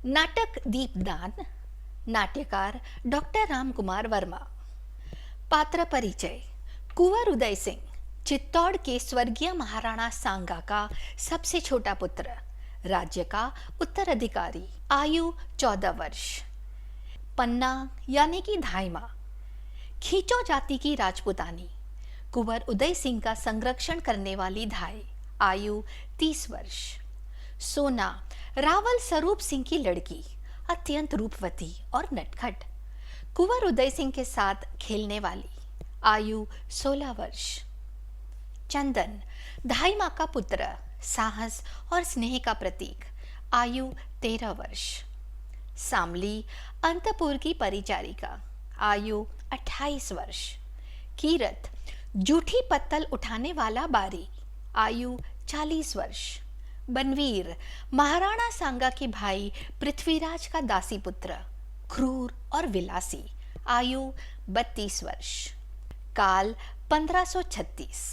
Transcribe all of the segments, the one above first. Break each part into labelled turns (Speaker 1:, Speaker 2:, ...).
Speaker 1: नाटक दीपदान। नाट्यकार डॉक्टर रामकुमार वर्मा। पात्र परिचय। कुंवर उदय सिंह चित्तौड़ के स्वर्गीय महाराणा सांगा का सबसे छोटा पुत्र, राज्य का उत्तराधिकारी। आयु 14 वर्ष। पन्ना यानी कि धाइमा, खींचो जाति की राजपुतानी, कुंवर उदय सिंह का संरक्षण करने वाली धाई। आयु 30 वर्ष। सोना रावल स्वरूप सिंह की लड़की, अत्यंत रूपवती और नटखट, कुंवर उदय सिंह के साथ खेलने वाली। आयु 16 वर्ष। चंदन धाई माँ का पुत्र, साहस और स्नेह का प्रतीक। आयु 13 वर्ष। सामली अंतपुर की परिचारिका। आयु 28 वर्ष। कीरत जूठी पत्तल उठाने वाला बारी। आयु 40 वर्ष। बनवीर महाराणा सांगा के भाई पृथ्वीराज का दासी पुत्र, क्रूर और विलासी। आयु 32 वर्ष। काल 1536,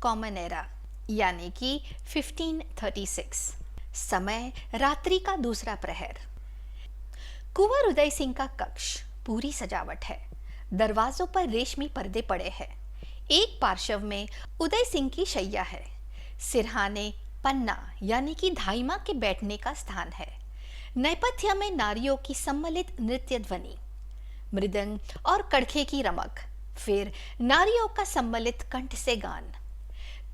Speaker 1: कॉमन एरा यानी कि 1536। समय रात्रि का दूसरा प्रहर। कुंवर उदय सिंह का कक्ष पूरी सजावट है। दरवाजों पर रेशमी पर्दे पड़े हैं। एक पार्श्व में उदय सिंह की शैया है। सिरहाने पन्ना यानी कि धाइमा के बैठने का स्थान है। नेपथ्य में नारियों की सम्मिलित नृत्य ध्वनि, मृदंग और कड़खे की रमक, फिर नारियों का सम्मिलित कंठ से गान।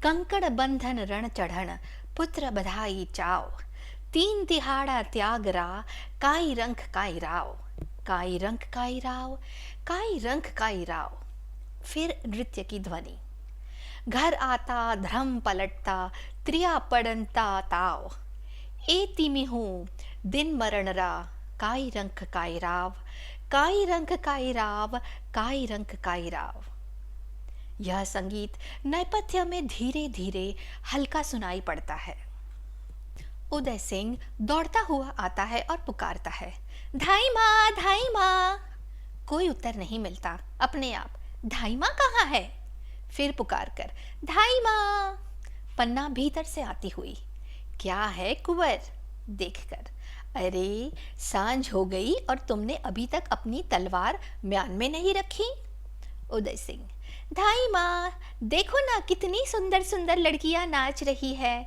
Speaker 1: कंकड़ बंधन रण चढ़न, पुत्र बधाई चाव, तीन तिहाड़ा त्याग रा, काई रंख काई राव, काई रंख काई राव, काई रंख काई राव। फिर नृत्य की ध्वनि। घर आता धर्म पलटता, त्रिया पड़नता ताव, ए तिमी हूँ दिन मरण रा, काई रंख काई राव, काई रंख काई राव, काई रंख काई राव। यह संगीत नेपथ्य में धीरे धीरे हल्का सुनाई पड़ता है। उदय सिंह दौड़ता हुआ आता है और पुकारता है, धाई माँ, धाई माँ। कोई उत्तर नहीं मिलता। अपने आप, धाई माँ कहाँ है? फिर पुकार कर, धाई माँ। पन्ना भीतर से आती हुई, क्या है कुंवर? देखकर, अरे सांझ हो गई और तुमने अभी तक अपनी तलवार म्यान में नहीं रखी। उदय सिंह, धाई माँ देखो ना, कितनी सुंदर सुंदर लड़कियां नाच रही है,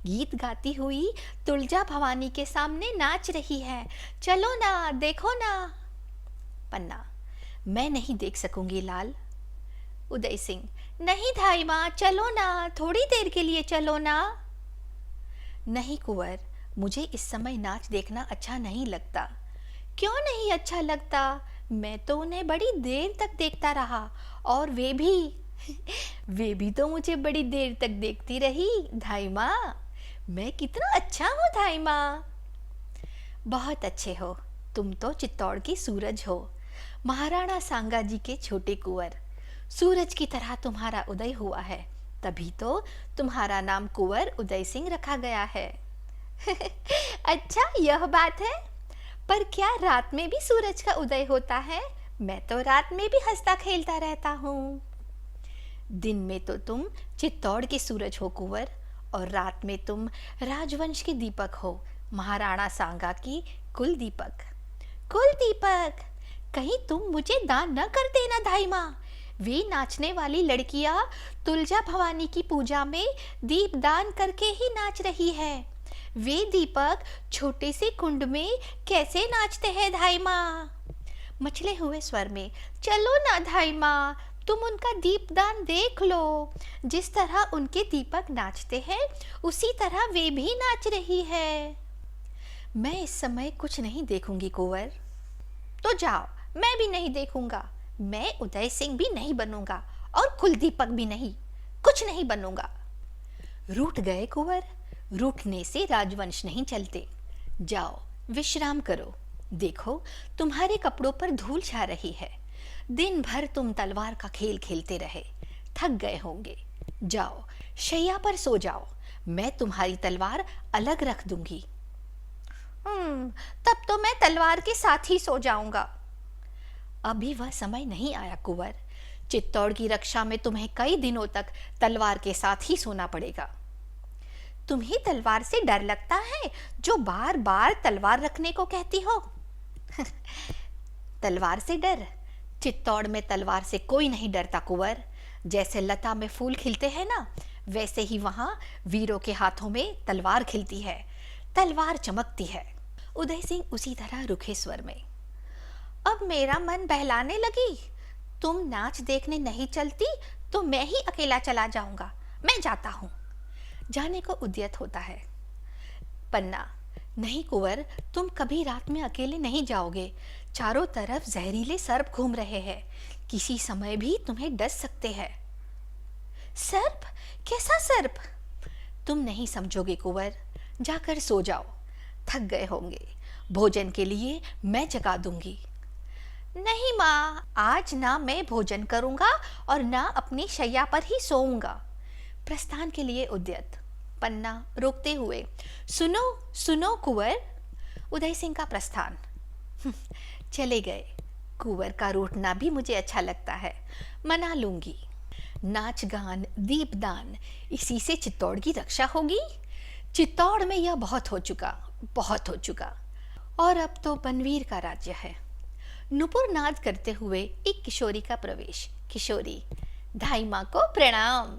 Speaker 1: गीत गाती हुई तुलजा भवानी के सामने नाच रही है, चलो ना, देखो ना। पन्ना, मैं नहीं देख सकूंगी लाल। उदय सिंह, नहीं धाई माँ, चलो ना, थोड़ी देर के लिए चलो ना। नहीं कुंवर, मुझे इस समय नाच देखना अच्छा नहीं लगता। क्यों नहीं अच्छा लगता? मैं तो उन्हें बड़ी देर तक देखता रहा, और वे भी तो मुझे बड़ी देर तक देखती रही धाई माँ। मैं कितना अच्छा हूँ धाई माँ। बहुत अच्छे हो, तुम तो चित्तौड़ की सूरज हो, महाराणा सांगा जी के छोटे कुंवर। सूरज की तरह तुम्हारा उदय हुआ है, तभी तो तुम्हारा नाम कुंवर उदय सिंह रखा गया है। अच्छा, यह बात है। पर क्या रात में भी सूरज का उदय होता है? मैं तो रात में भी हंसता खेलता रहता हूँ। दिन में तो तुम चित्तौड़ के सूरज हो कुंवर, और रात में तुम राजवंश के दीपक हो, महाराणा सांगा की कुल दीपक। कुल दीपक? कहीं तुम मुझे दान न कर देना धाई माँ। वे नाचने वाली लड़कियां तुलजा भवानी की पूजा में दीप दान करके ही नाच रही है। वे दीपक छोटे से कुंड में कैसे नाचते हैं धाई माँ? मचले हुए स्वर में, चलो ना धाई माँ, तुम उनका दीपदान देख लो। जिस तरह उनके दीपक नाचते हैं, उसी तरह वे भी नाच रही है। मैं इस समय कुछ नहीं देखूंगी कुंवर। तो जाओ, मैं भी नहीं देखूंगा। मैं उदय सिंह भी नहीं बनूंगा, और कुलदीपक भी नहीं, कुछ नहीं बनूंगा। रूठ गए कुंवर, रूठने से राजवंश नहीं चलते। जाओ विश्राम करो। देखो, तुम्हारे कपड़ों पर धूल छा रही है। दिन भर तुम तलवार का खेल खेलते रहे, थक गए होंगे। जाओ शैया पर सो जाओ, मैं तुम्हारी तलवार अलग रख दूंगी। तब तो मैं तलवार के साथ ही सो जाऊंगा। अभी वह समय नहीं आया कुंवर। चित्तौड़ की रक्षा में तुम्हें कई दिनों तक तलवार के साथ ही सोना पड़ेगा। तुम्हें तलवार से डर लगता है जो बार बार तलवार रखने को कहती हो? तलवार से डर? चित्तौड़ में तलवार से कोई नहीं डरता कुंवर। जैसे लता में फूल खिलते हैं ना, वैसे ही वहां वीरों के हाथों में तलवार खिलती है, तलवार चमकती है। उदय सिंह उसी तरह रुखे स्वर में, अब मेरा मन बहलाने लगी। तुम नाच देखने नहीं चलती तो मैं ही अकेला चला जाऊंगा। मैं जाता हूं। जाने को उद्यत होता है। पन्ना, नहीं कुंवर, तुम कभी रात में अकेले नहीं जाओगे। चारों तरफ जहरीले सर्प घूम रहे हैं, किसी समय भी तुम्हें डस सकते हैं। सर्प? कैसा सर्प? तुम नहीं समझोगे कुंवर, जाकर सो जाओ, थक गए होंगे। भोजन के लिए मैं जगा दूंगी। नहीं माँ, आज ना मैं भोजन करूंगा और ना अपनी शैया पर ही सोऊंगा। प्रस्थान के लिए उद्यत। पन्ना रोकते हुए, सुनो सुनो कुंवर। उदय सिंह का प्रस्थान। चले गए। कुंवर का रूठना भी मुझे अच्छा लगता है, मना लूंगी। नाच गान दीपदान, इसी से चित्तौड़ की रक्षा होगी। चित्तौड़ में यह बहुत हो चुका, बहुत हो चुका। और अब तो बनवीर का राज्य है। नुपुर नाद करते हुए एक किशोरी का प्रवेश। किशोरी, धाई माँ को प्रणाम।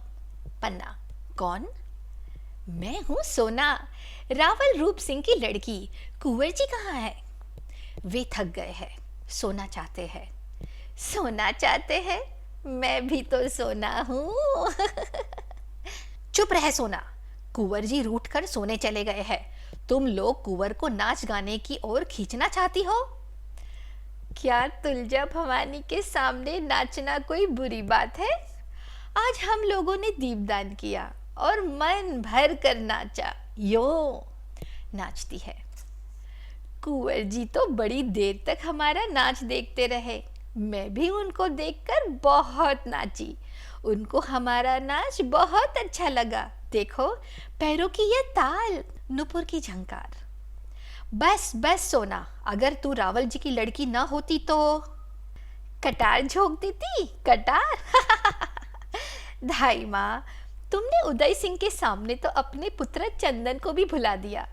Speaker 1: पन्ना, कौन? मैं हूँ सोना, रावल रूप सिंह की लड़की। कुंवर जी कहाँ है? वे थक गए हैं, सोना चाहते हैं। सोना चाहते हैं? मैं भी तो सोना हूँ। चुप रहे सोना, कुंवर जी रूठ कर सोने चले गए हैं। तुम लोग कुंवर को नाच गाने की ओर खींचना चाहती हो। क्या तुलजा भवानी के सामने नाचना कोई बुरी बात है? आज हम लोगों ने दीपदान किया और मन भर कर नाचा। यो नाचती है। कुंवर जी तो बड़ी देर तक हमारा नाच देखते रहे। मैं भी उनको देखकर बहुत नाची। उनको हमारा नाच बहुत अच्छा लगा। देखो पैरों की यह ताल, नुपुर की झंकार। बस बस सोना, अगर तू रावल जी की लड़की ना होती तो कटार झोंक देती। कटार? धाई माँ, तुमने उदय सिंह के सामने तो अपने पुत्र चंदन को भी भुला दिया।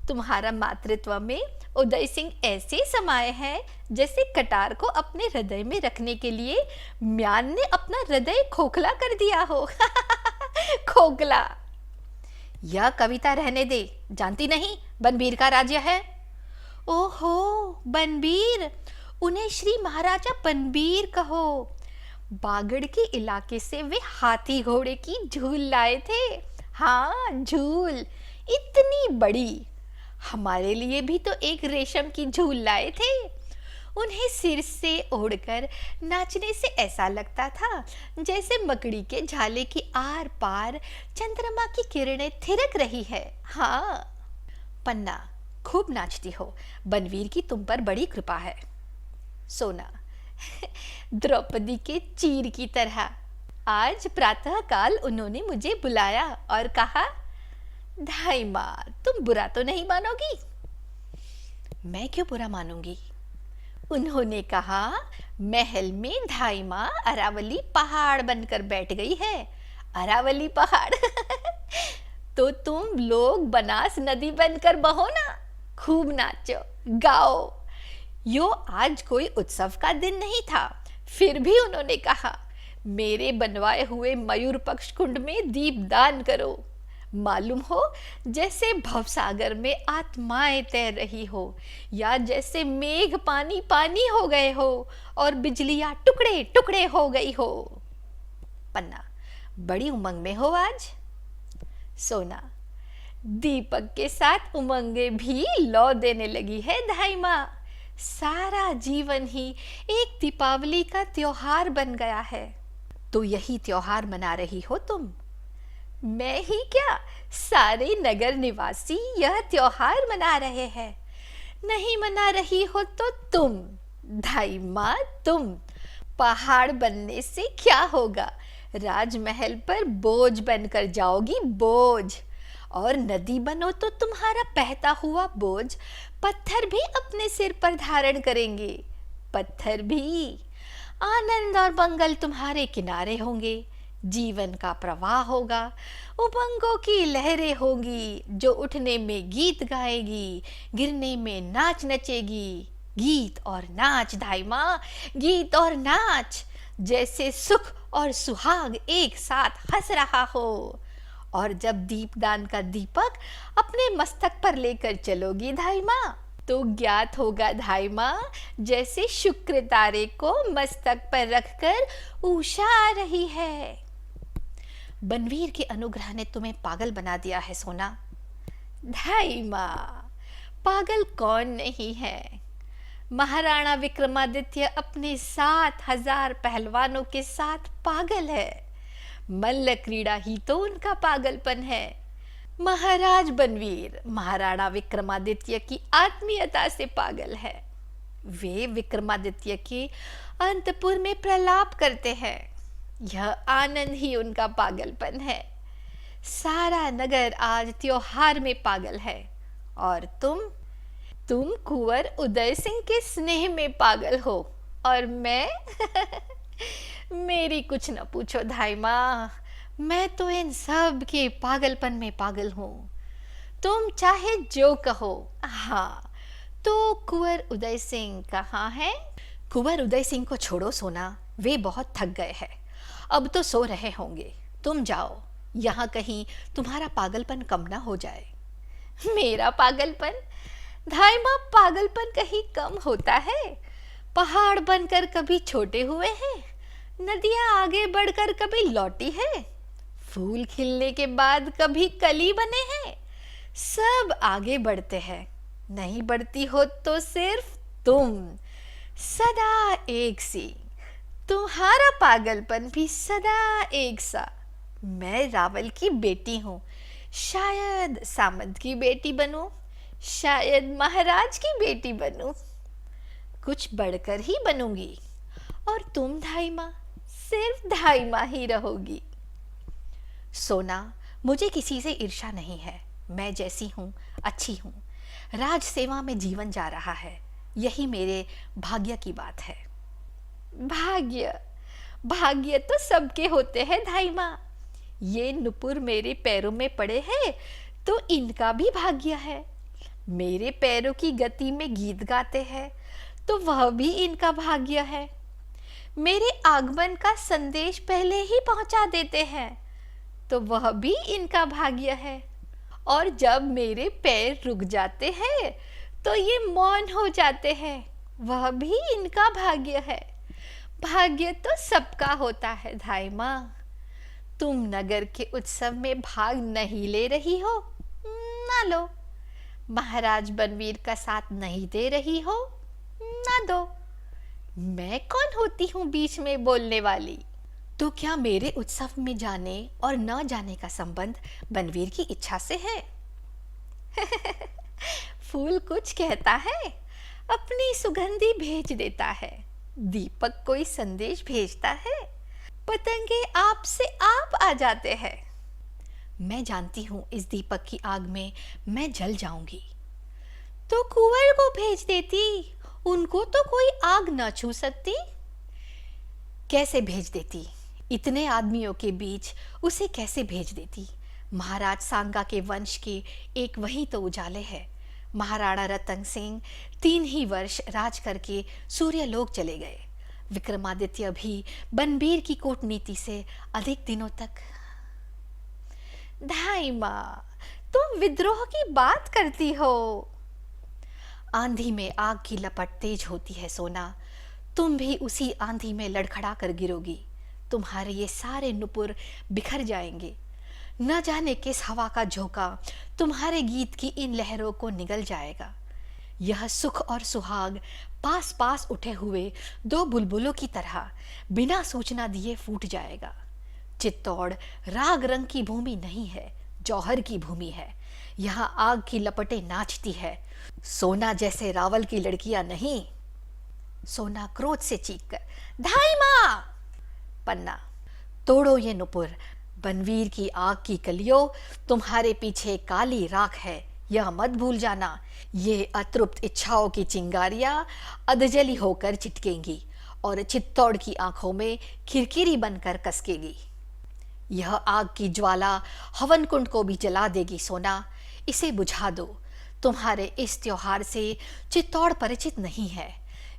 Speaker 1: तुम्हारा मातृत्व में उदय सिंह ऐसे समाये हैं जैसे कटार को अपने हृदय में रखने के लिए म्यान ने अपना हृदय खोखला कर दिया हो। खोखला। यह कविता रहने दे, जानती नहीं बनबीर का राज्य है। ओहो बनबीर, उन्हें श्री महाराजा बनबीर कहो। बागड़ के इलाके से वे हाथी घोड़े की झूल लाए थे। हाँ झूल, इतनी बड़ी। हमारे लिए भी तो एक रेशम की झूल लाए थे। उन्हें सिर से ओढ़कर नाचने से ऐसा लगता था जैसे मकड़ी के झाले की आर पार चंद्रमा की किरणें थिरक रही है। हाँ। पन्ना, खूब नाचती हो। बनवीर की तुम पर बड़ी कृपा है। सोना, द्रौपदी के चीर की तरह। आज प्रातःकाल उन्होंने मुझे बुलाया और कहा, धाई माँ तुम बुरा तो नहीं मानोगी? मैं क्यों बुरा मानूंगी? उन्होंने कहा, महल में धाई माँ अरावली पहाड़ बनकर बैठ गई है। अरावली पहाड़। तो तुम लोग बनास नदी बनकर बहो ना, खूब नाचो गाओ। यो आज कोई उत्सव का दिन नहीं था, फिर भी उन्होंने कहा, मेरे बनवाए हुए मयूर पक्ष कुंड में दीपदान करो। मालूम हो जैसे भवसागर में आत्माएं तैर रही हो, या जैसे मेघ पानी पानी हो गए हो और बिजलियां टुकड़े टुकड़े हो गई हो। पन्ना, बड़ी उमंग में हो आज। सोना, दीपक के साथ उमंगे भी लौ देने लगी है धाई माँ। सारा जीवन ही एक दीपावली का त्योहार बन गया है। तो यही त्योहार मना रही हो तुम। मैं ही क्या, सारे नगर निवासी यह त्योहार मना रहे हैं। नहीं मना रही हो तो तुम, धाई माँ तुम। पहाड़ बनने से क्या होगा, राजमहल पर बोझ बनकर जाओगी, बोझ। और नदी बनो तो तुम्हारा बहता हुआ बोझ पत्थर भी अपने सिर पर धारण करेंगे। पत्थर भी। आनंद और मंगल तुम्हारे किनारे होंगे। जीवन का प्रवाह होगा, उमंगों की लहरें होंगी जो उठने में गीत गाएगी, गिरने में नाच नचेगी। गीत और नाच धाई माँ, गीत और नाच, जैसे सुख और सुहाग एक साथ हंस रहा हो। और जब दीपदान का दीपक अपने मस्तक पर लेकर चलोगी धाई माँ, तो ज्ञात होगा धाई माँ, जैसे शुक्र तारे को मस्तक पर रखकर उषा आ रही है। बनवीर के अनुग्रह ने तुम्हें पागल बना दिया है सोना। धाई माँ, पागल कौन नहीं है। महाराणा विक्रमादित्य अपने 7,000 पहलवानों के साथ पागल है। मल्ल क्रीड़ा ही तो उनका पागलपन है। महाराज बनवीर महाराणा विक्रमादित्य की आत्मीयता से पागल है। वे विक्रमादित्य के अंतपुर में प्रलाप करते हैं। यह आनंद ही उनका पागलपन है। सारा नगर आज त्योहार में पागल है। और तुम कुंवर उदय सिंह के स्नेह में पागल हो। और मैं मेरी कुछ न पूछो धाई माँ, मैं तो इन सब के पागलपन में पागल हूँ। तुम चाहे जो कहो। हाँ, तो कुंवर उदय सिंह कहाँ है? कुंवर उदय सिंह को छोड़ो सोना, वे बहुत थक गए हैं। अब तो सो रहे होंगे। तुम जाओ, यहाँ कहीं तुम्हारा पागलपन कम ना हो जाए। मेरा पागलपन? धाई माँ, पागलपन कहीं कम होता है? पहाड़ बनकर कभी छोटे हुए हैं, नदियाँ आगे बढ़कर कभी लौटी है, फूल खिलने के बाद कभी कली बने हैं। सब आगे बढ़ते हैं। नहीं बढ़ती हो तो सिर्फ तुम, सदा एक सी। तुम्हारा पागलपन भी सदा एक सा। मैं रावल की बेटी हूँ, शायद सामंत की बेटी बनूं, शायद महाराज की बेटी बनूं, कुछ बढ़कर ही बनूंगी। और तुम धाई माँ, सिर्फ धाई माँ ही रहोगी। सोना, मुझे किसी से ईर्ष्या नहीं है। मैं जैसी हूँ अच्छी हूँ। राज सेवा में जीवन जा रहा है, यही मेरे भाग्य की बात है। भाग्य? भाग्य तो सबके होते हैं धाई माँ। ये नुपुर मेरे पैरों में पड़े हैं तो इनका भी भाग्य है। मेरे पैरों की गति में गीत गाते हैं तो वह भी इनका भाग्य है। मेरे आगमन का संदेश पहले ही पहुंचा देते हैं तो वह भी इनका भाग्य है। और जब मेरे पैर रुक जाते हैं तो ये मौन हो जाते हैं, वह भी इनका भाग्य है। भाग्य तो सबका होता है धाई माँ। तुम नगर के उत्सव में भाग नहीं ले रही हो, ना लो। महाराज बनवीर का साथ नहीं दे रही हो, ना दो। मैं कौन होती हूँ बीच में बोलने वाली? तो क्या मेरे उत्सव में जाने और न जाने का संबंध बनवीर की इच्छा से है? फूल कुछ कहता है, अपनी सुगंधी भेज देता है। दीपक कोई संदेश भेजता है, पतंगे आप से आप आ जाते हैं। मैं जानती हूँ इस दीपक की आग में मैं जल जाऊंगी। तो कुंवर को भेज देती, उनको तो कोई आग न छू सकती। कैसे भेज देती? इतने आदमियों के बीच उसे कैसे भेज देती? महाराज सांगा के वंश के एक वही तो उजाले है। महाराणा रतन सिंह 3 ही वर्ष राज करके सूर्यलोक चले गए। विक्रमादित्य भी बनबीर की कूटनीति से अधिक दिनों तक। धाई माँ, तुम विद्रोह की बात करती हो। आंधी में आग की लपट तेज होती है सोना। तुम भी उसी आंधी में लड़खड़ा कर गिरोगी। तुम्हारे ये सारे नुपुर बिखर जाएंगे। न जाने किस हवा का झोंका तुम्हारे गीत की इन लहरों को निगल जाएगा। यह सुख और सुहाग पास पास उठे हुए 2 बुलबुलों की तरह बिना सूचना दिए फूट जाएगा। चित्तौड़ राग रंग की भूमि नहीं है, जौहर की भूमि है। यहाँ आग की लपटें नाचती है। सोना जैसे रावल की लड़कियां नहीं। सोना क्रोध से चीख कर, धाई माँ! पन्ना, तोड़ो ये नुपुर। बनवीर की आग की कलियों, तुम्हारे पीछे काली राख है, यह मत भूल जाना। ये अतृप्त इच्छाओं की चिंगारियां अधजली होकर चिटकेंगी और चित्तौड़ की आंखों में खिरकिरी बनकर कसकेगी। यह आग की ज्वाला हवन कुंड को भी जला देगी सोना, इसे बुझा दो। तुम्हारे इस त्योहार से चित्तौड़ परिचित नहीं है।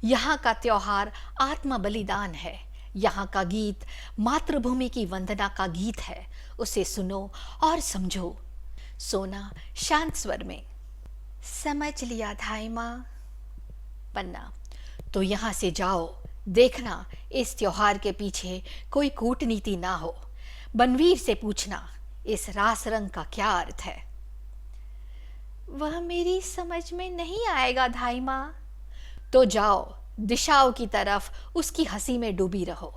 Speaker 1: यहाँ का त्योहार आत्म बलिदान है। यहाँ का गीत मातृभूमि की वंदना का गीत है। उसे सुनो और समझो। सोना शांत स्वर में, समझ लिया धाई माँ। पन्ना, तो यहाँ से जाओ। देखना इस त्योहार के पीछे कोई कूटनीति ना हो। बनवीर से पूछना इस रास रंग का क्या अर्थ है। वह मेरी समझ में नहीं आएगा धाई माँ। तो जाओ दिशाओं की तरफ उसकी हंसी में डूबी रहो।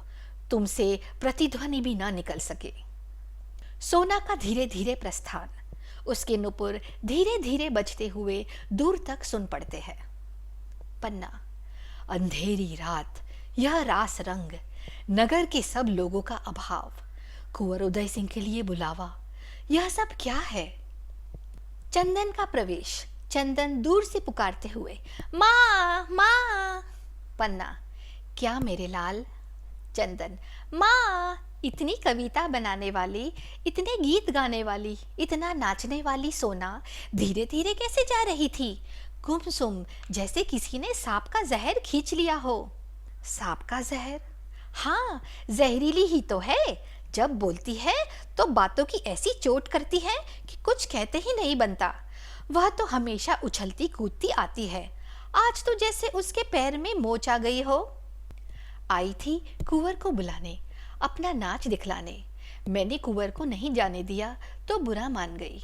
Speaker 1: तुमसे प्रतिध्वनि भी ना निकल सके। सोना का धीरे धीरे प्रस्थान। उसके नुपुर धीरे धीरे बजते हुए दूर तक सुन पड़ते हैं। पन्ना, अंधेरी रात, यह रास रंग, नगर के सब लोगों का अभाव, कुंवर उदय सिंह के लिए बुलावा, यह सब क्या है। चंदन का प्रवेश। चंदन दूर से पुकारते हुए, माँ माँ। पन्ना, क्या मेरे लाल। चंदन, माँ, इतनी कविता बनाने वाली, इतने गीत गाने वाली, इतना नाचने वाली सोना धीरे धीरे कैसे जा रही थी, गुमसुम, जैसे किसी ने सांप का जहर खींच लिया हो। सांप का जहर? हाँ, जहरीली ही तो है। जब बोलती है तो बातों की ऐसी चोट करती है कि कुछ कहते ही नहीं बनता। वह तो हमेशा उछलती कूदती आती है। आज तो जैसे उसके पैर में मोच आ गई हो। आई थी कुंवर को बुलाने, अपना नाच दिखलाने। मैंने कुंवर को नहीं जाने दिया तो बुरा मान गई।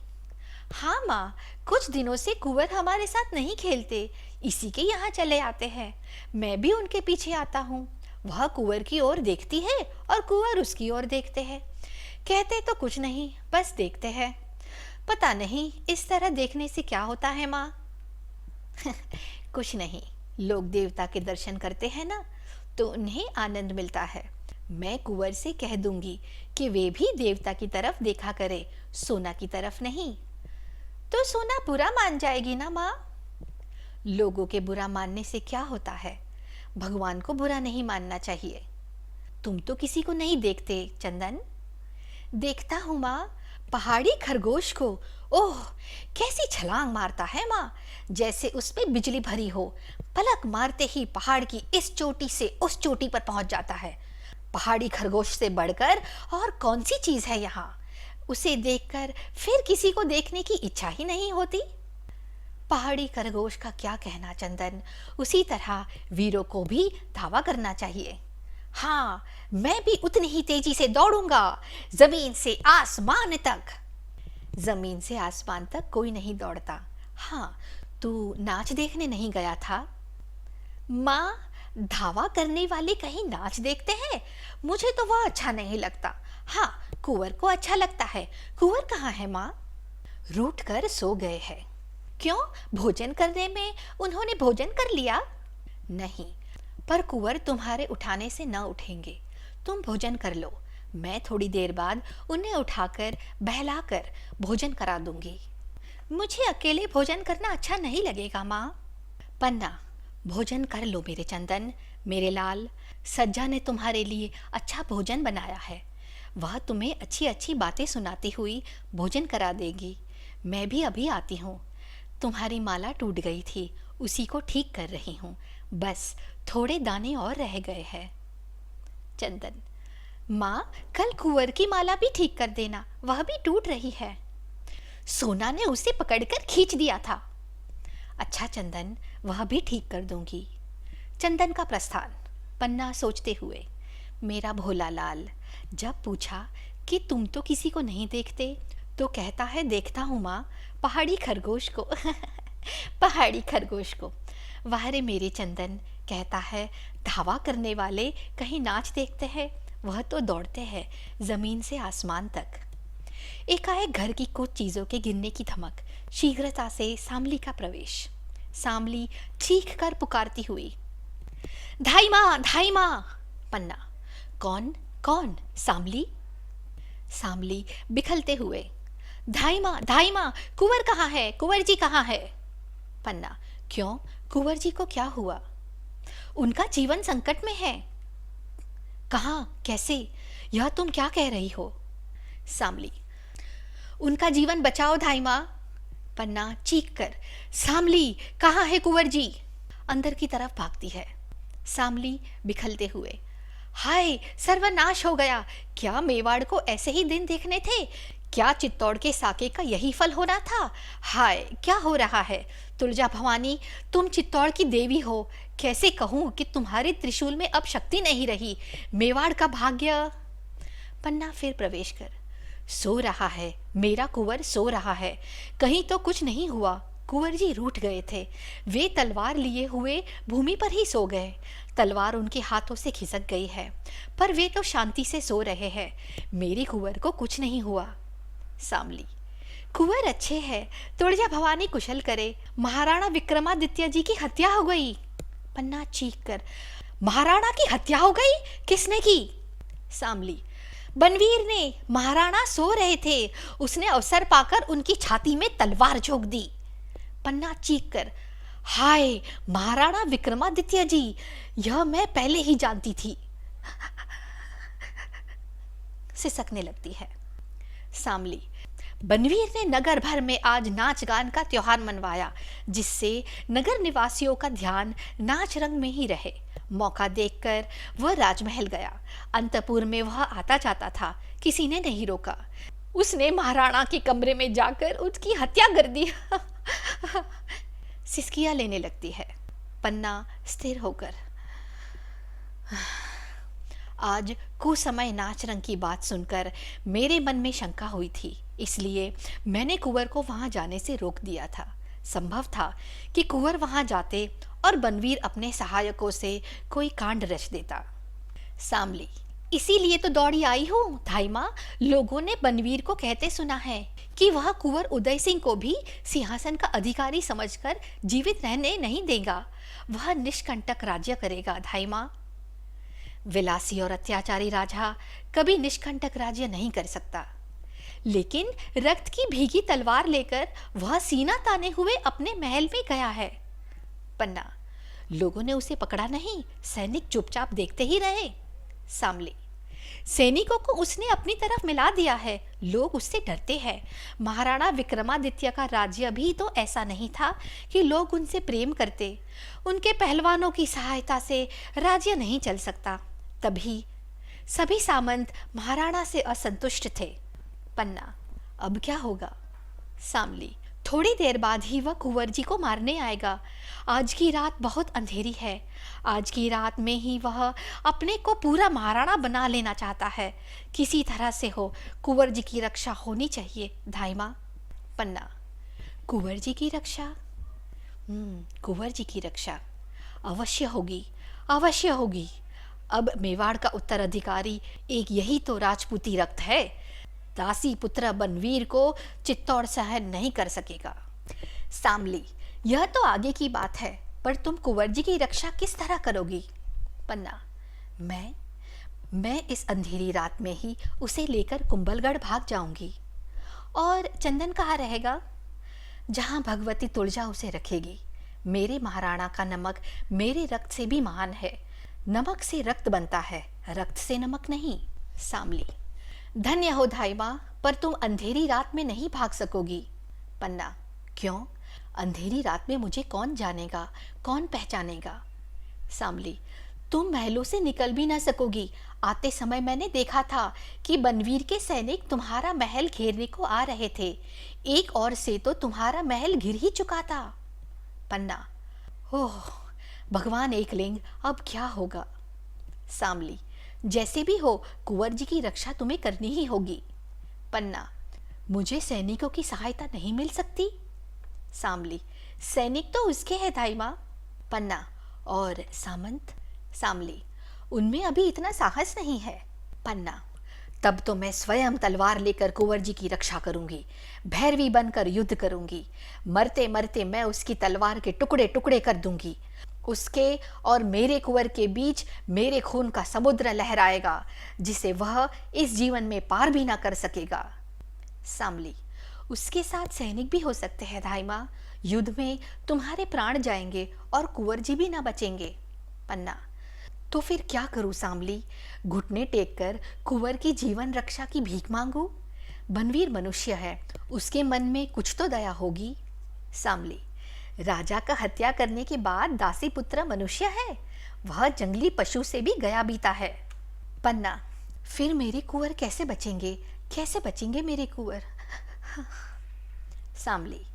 Speaker 1: हाँ माँ, कुछ दिनों से कुंवर हमारे साथ नहीं खेलते, इसी के यहाँ चले आते हैं। मैं भी उनके पीछे आता हूँ। वह कुंवर की ओर देखती है और कुंवर उसकी ओर देखते हैं। कहते तो कुछ नहीं, बस देखते हैं। पता नहीं इस तरह देखने से क्या होता है माँ। कुछ नहीं, लोग देवता के दर्शन करते हैं ना, तो उन्हें आनंद मिलता है। मैं कुंवर से कह दूंगी कि वे भी देवता की तरफ देखा करे, सोना की तरफ नहीं। तो सोना बुरा मान जाएगी ना माँ। लोगों के बुरा मानने से क्या होता है, भगवान को बुरा नहीं मानना चाहिए। तुम तो किसी को नहीं देखते चंदन। देखता हूँ माँ, पहाड़ी खरगोश को। ओह, कैसी छलांग मारता है माँ, जैसे उस पे बिजली भरी हो। पलक मारते ही पहाड़ की इस चोटी से उस चोटी पर पहुंच जाता है। पहाड़ी खरगोश से बढ़कर और कौन सी चीज है यहाँ। उसे देखकर फिर किसी को देखने की इच्छा ही नहीं होती। पहाड़ी खरगोश का क्या कहना चंदन, उसी तरह वीरों को भी धावा करना चाहिए। हाँ, मैं भी उतनी ही तेजी से दौड़ूंगा, जमीन से आसमान तक। जमीन से आसमान तक कोई नहीं दौड़ता। हाँ, तू नाच देखने नहीं गया था? माँ, धावा करने वाले कहीं नाच देखते हैं? मुझे तो वह अच्छा नहीं लगता। हाँ, कुंवर को अच्छा लगता है। कुंवर कहाँ है माँ? रूठ कर सो गए हैं। क्यों, भोजन करने में उन्होंने भोजन कर लिया? नहीं, पर कुंवर तुम्हारे उठाने से न उठेंगे। तुम भोजन कर लो, मैं थोड़ी देर बाद उन्हें उठाकर बहलाकर भोजन करा दूंगी। मुझे अकेले भोजन करना अच्छा नहीं लगेगा माँ। पन्ना, भोजन कर लो मेरे चंदन, मेरे लाल। सज्जा ने तुम्हारे लिए अच्छा भोजन बनाया है। वह तुम्हें अच्छी अच्छी बातें सुनाती हुई भोजन करा देगी। मैं भी अभी आती हूँ। तुम्हारी माला टूट गई थी, उसी को ठीक कर रही हूँ। बस थोड़े दाने और रह गए हैं। चंदन, माँ, कल कुंवर की माला भी ठीक कर देना, वह भी टूट रही है। सोना ने उसे पकड़कर खींच दिया था। अच्छा चंदन, वह भी ठीक कर दूंगी। चंदन का प्रस्थान। पन्ना सोचते हुए, मेरा भोला लाल, जब पूछा कि तुम तो किसी को नहीं देखते, तो कहता है देखता हूँ माँ, पहाड़ी खरगोश को। पहाड़ी खरगोश को। वाह रे मेरे चंदन, कहता है धावा करने वाले कहीं नाच देखते हैं, वह तो दौड़ते हैं जमीन से आसमान तक। एकाएक घर की कुछ चीजों के गिरने की धमक, शीघ्रता से सामली का प्रवेश। सामली चीख कर पुकारती हुई, धाई माँ, धाई माँ। पन्ना, कौन कौन? सामली। सामली बिखलते हुए, धाई माँ, कुंवर कहाँ है? कुंवर जी कहाँ है? पन्ना, क्यों, कुंवर जी को क्या हुआ? उनका जीवन संकट में है। कहाँ, कैसे? यह तुम क्या कह रही हो? सामली, उनका जीवन बचाओ धाई माँ। पन्ना चीख कर, सामली कहाँ है कुंवर जी? अंदर की तरफ भागती है। सामली बिखलते हुए, हाय सर्वनाश हो गया। क्या मेवाड़ को ऐसे ही दिन देखने थे? क्या चित्तौड़ के साके का यही फल होना था? हाय क्या हो रहा है? तुलजा भवानी, तुम चित्तौड़ की देवी हो, कैसे कहूँ कि तुम्हारे त्रिशूल में अब शक्ति नहीं रही। मेवाड़ का भाग्य। पन्ना फिर प्रवेश कर, सो रहा है, मेरा कुंवर सो रहा है, कहीं तो कुछ नहीं हुआ। कुंवर जी रूठ गए थे, वे तलवार लिए हुए भूमि पर ही सो गए। तलवार उनके हाथों से खिसक गई है, पर वे तो शांति से सो रहे हैं। मेरे कुंवर को कुछ नहीं हुआ। सामली, कुंवर अच्छे हैं, तुलजा भवानी कुशल करे। महाराणा विक्रमादित्य जी की हत्या हो गई। पन्ना चीख कर, महाराणा की हत्या हो गई? किसने की? सामली, बनवीर ने। महाराणा सो रहे थे, उसने अवसर पाकर उनकी छाती में तलवार झोंक दी। पन्ना चीख कर, हाय महाराणा विक्रमादित्य जी, यह मैं पहले ही जानती थी। सिसकने लगती है। सामली, बनवीर ने नगर भर में आज नाच गान का त्योहार मनवाया, जिससे नगर निवासियों का ध्यान नाच रंग में ही रहे। मौका देखकर वह राजमहल गया। अंतपुर में वह आता जाता था, किसी ने नहीं रोका। उसने महाराणा के कमरे में जाकर उसकी हत्या कर दी। सिसकियां लेने लगती है। पन्ना स्थिर होकर, आज कुसमय नाच रंग की बात सुनकर मेरे मन में शंका हुई थी, इसलिए मैंने कुंवर को वहां जाने से रोक दिया था। संभव था कि कुंवर वहां जाते और बनवीर अपने सहायकों से कोई कांड रच देता। सामली, इसीलिए तो दौड़ी आई हूँ धाई माँ। लोगों ने बनवीर को कहते सुना है कि वह कुंवर उदय सिंह को भी सिंहासन का अधिकारी समझकर जीवित रहने नहीं देगा। वह निष्कंटक राज्य करेगा धाई माँ। विलासी और अत्याचारी राजा कभी निष्कंटक राज्य नहीं कर सकता, लेकिन रक्त की भीगी तलवार लेकर वह सीना ताने हुए अपने महल में गया है। पन्ना, लोगों ने उसे पकड़ा नहीं, सैनिक चुपचाप देखते ही रहे। सामली, सैनिकों को उसने अपनी तरफ मिला दिया है, लोग उससे डरते हैं। महाराणा विक्रमादित्य का राज्य भी तो ऐसा नहीं था कि लोग उनसे प्रेम करते। उनके पहलवानों की सहायता से राज्य नहीं चल सकता, तभी सभी सामंत महाराणा से असंतुष्ट थे। पन्ना, अब क्या होगा? सामली, थोड़ी देर बाद ही वह कुंवर जी को मारने आएगा। आज की रात बहुत अंधेरी है, आज की रात में ही वह अपने को पूरा महाराणा बना लेना चाहता है। किसी तरह से हो, कुंवर जी की रक्षा होनी चाहिए धाई माँ। पन्ना, कुंवर जी की रक्षा? कुंवर जी की रक्षा अवश्य होगी, अवश्य होगी। अब मेवाड़ का उत्तराधिकारी एक यही तो राजपूती रक्त है। दासी पुत्र बनवीर को चित्तौड़ सहन नहीं कर सकेगा। सामली, यह तो आगे की बात है, पर तुम कुंवर जी की रक्षा किस तरह करोगी? पन्ना, मैं इस अंधेरी रात में ही उसे लेकर कुंभलगढ़ भाग जाऊंगी। और चंदन कहाँ रहेगा? जहाँ भगवती तुलजा उसे रखेगी। मेरे महाराणा का नमक मेरे रक्त से भी महान है। नमक से रक्त बनता है, रक्त से नमक नहीं। सामली, धन्य हो धाई माँ, पर तुम अंधेरी रात में नहीं भाग सकोगी। पन्ना, क्यों? अंधेरी रात में मुझे कौन जानेगा, कौन पहचानेगा? सामली, तुम महलों से निकल भी ना सकोगी। आते समय मैंने देखा था कि बनवीर के सैनिक तुम्हारा महल घेरने को आ रहे थे। एक और से तो तुम्हारा महल घिर ही चुका था। पन्ना, ओह भगवान एकलिंग, अब क्या होगा? सामली, जैसे भी हो, कुंवर जी की रक्षा तुम्हें करनी ही होगी। पन्ना, मुझे सैनिकों की सहायता नहीं मिल सकती? सामली, सैनिक तो उसके हैं धाई माँ। पन्ना, और सामंत? सामली, उनमें अभी इतना साहस नहीं है। पन्ना, तब तो मैं स्वयं तलवार लेकर कुंवर जी की रक्षा करूंगी, भैरवी बनकर युद्ध करूंगी। मरते मरते मैं उसकी तलवार के टुकड़े टुकड़े कर दूंगी। उसके और मेरे कुंवर के बीच मेरे खून का समुद्र लहराएगा, जिसे वह इस जीवन में पार भी ना कर सकेगा। सामली, उसके साथ सैनिक भी हो सकते हैं धाई माँ। युद्ध में तुम्हारे प्राण जाएंगे और कुंवर जी भी ना बचेंगे। पन्ना, तो फिर क्या करूं सामली? घुटने टेक कर कुंवर की जीवन रक्षा की भीख मांगू? बनवीर मनुष्य है, उसके मन में कुछ तो दया होगी। सामली, राजा का हत्या करने के बाद दासी पुत्र मनुष्य है, वह जंगली पशु से भी गया बीता है। पन्ना, फिर मेरे कुंवर कैसे बचेंगे, कैसे बचेंगे मेरे कुंवर? सामली,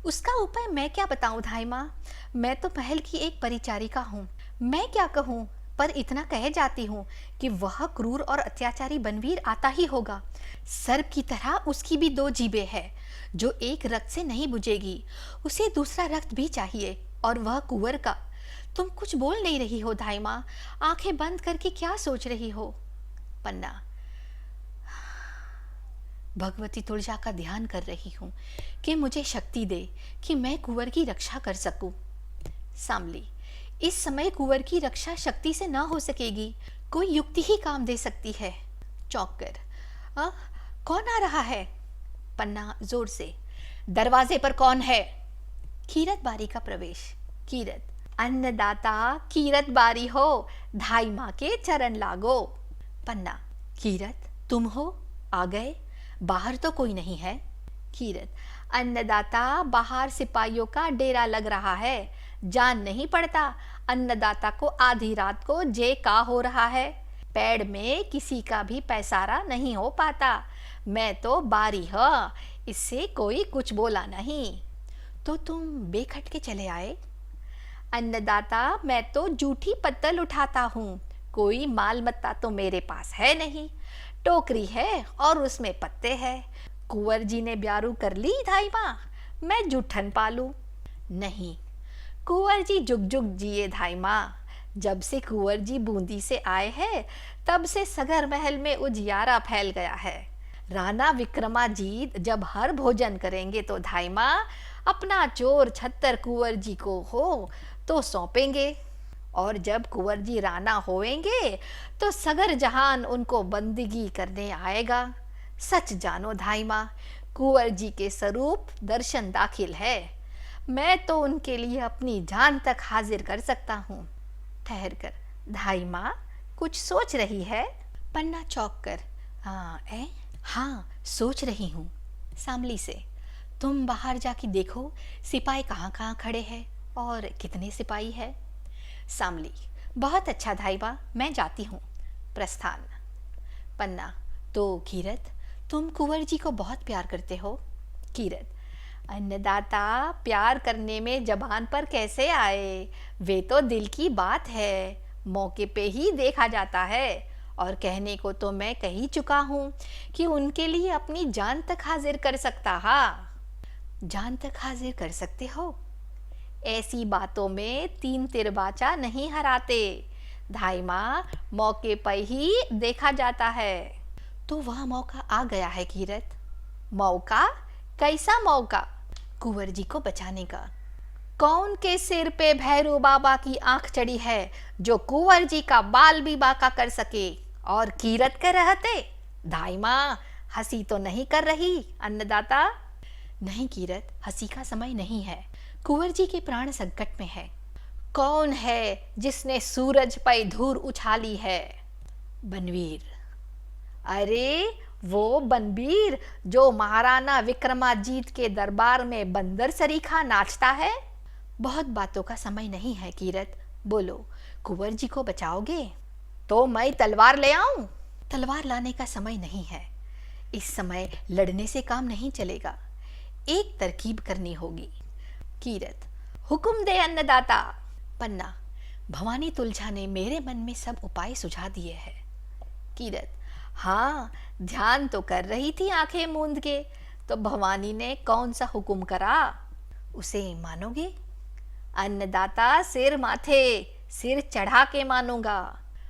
Speaker 1: उसका उपाय मैं क्या बताऊं धाई माँ, मैं तो महल की एक परिचारिका हूँ, मैं क्या कहूँ, पर इतना कह जाती हूँ कि वह क्रूर और अत्याचारी बनवीर आता ही होगा। सर्प की तरह उसकी भी दो जीभें हैं, जो एक रक्त से नहीं बुझेगी, उसे दूसरा रक्त भी चाहिए, और वह कुंवर का। तुम कुछ बोल नहीं रही हो धाई माँ, आंखें बंद करके क्या सोच रही हो? पन्ना, भगवती तुलजा का ध्यान कर रही हूँ कि मुझे शक्ति दे कि मैं कुंवर की रक्षा कर सकूं। सामली, इस समय कुंवर की रक्षा शक्ति से ना हो सकेगी, कोई युक्ति ही काम दे सकती है। चौंक कर, कौन आ रहा है? पन्ना जोर से, दरवाजे पर कौन है? कीरत बारी का प्रवेश। कीरत, अन्नदाता कीरत बारी हो, धाई माँ के चरण लागो। पन्ना, कीरत तुम हो, आ गए, बाहर तो कोई नहीं है। कीरत, अन्नदाता बाहर सिपाहियों का डेरा लग रहा है, जान नहीं पड़ता अन्नदाता को आधी रात को जे का हो रहा है, पेड़ में किसी का भी पैसारा नहीं हो पाता, मैं तो बारी ह, इससे कोई कुछ बोला नहीं। तो तुम बेखटके चले आए? अन्नदाता, मैं तो जूठी पत्तल उठाता हूँ, कोई माल मत्ता तो मेरे पास है नहीं, टोकरी है और उसमें पत्ते हैं। कुंवर जी ने ब्यारू कर ली धाई माँ, मैं जूठन पालू? नहीं, कुंवर जी जुग जुग जिए धाई माँ, जब से कुंवर जी बूंदी से आए हैं तब से सगर महल में उजियारा फैल गया है। राणा विक्रमाजीत जब हर भोजन करेंगे तो धाई माँ अपना चोर छत्तर कुंवर जी को हो तो सौंपेंगे, और जब कुंवर जी राणा होएंगे तो सगर जहान उनको बंदगी करने आएगा। सच जानो धाई माँ, कुंवर जी के स्वरूप दर्शन दाखिल है, मैं तो उनके लिए अपनी जान तक हाजिर कर सकता हूँ। ठहर कर, धाई माँ कुछ सोच रही है? पन्ना चौंक कर, हाँ सोच रही हूँ। सामली से, तुम बाहर जाके देखो सिपाही कहाँ कहाँ खड़े हैं और कितने सिपाही है। सामली, बहुत अच्छा धाई माँ, मैं जाती हूँ। प्रस्थान। पन्ना, तो कीरत, तुम कुंवर जी को बहुत प्यार करते हो? कीरत, अन्नदाता प्यार करने में जबान पर कैसे आए, वे तो दिल की बात है, मौके पे ही देखा जाता है, और कहने को तो मैं कह ही चुका हूँ कि उनके लिए अपनी जान तक हाजिर कर सकता। हाँ, जान तक हाजिर कर सकते हो? ऐसी बातों में तीन तिरबाचा नहीं हराते धाई माँ, मौके पर ही देखा जाता है। तो वह मौका आ गया है कीरत। मौका? कैसा मौका? कुंवर जी को बचाने का। कौन के सिर पे भैरू बाबा की आंख चढ़ी है जो कुंवर जी का बाल भी बाका कर सके, और कीरत के रहते? धाई माँ, हंसी तो नहीं कर रही अन्नदाता? नहीं कीरत, हंसी का समय नहीं है, कुंवर जी के प्राण संकट में है। कौन है जिसने सूरज पर धूल उछाली है? बनवीर। अरे वो बनवीर जो महाराणा विक्रमाजीत के दरबार में बंदर सरीखा नाचता है। बहुत बातों का समय नहीं है कीरत, बोलो कुंवर जी को बचाओगे? तो मैं तलवार ले आऊं? तलवार लाने का समय नहीं है, इस समय लड़ने से काम नहीं चलेगा, एक तरकीब करनी होगी। कीरत, हुक्म दे अन्नदाता। पन्ना, भवानी तुलजा ने मेरे मन में सब उपाय सुझा दिए हैं। कीरत, हाँ, ध्यान तो कर रही थी आंखें मूंद के, तो भवानी ने कौन सा हुक्म करा, उसे मानोगे? अन्नदाता, सिर माथे, सिर चढ़ा के मानूंगा।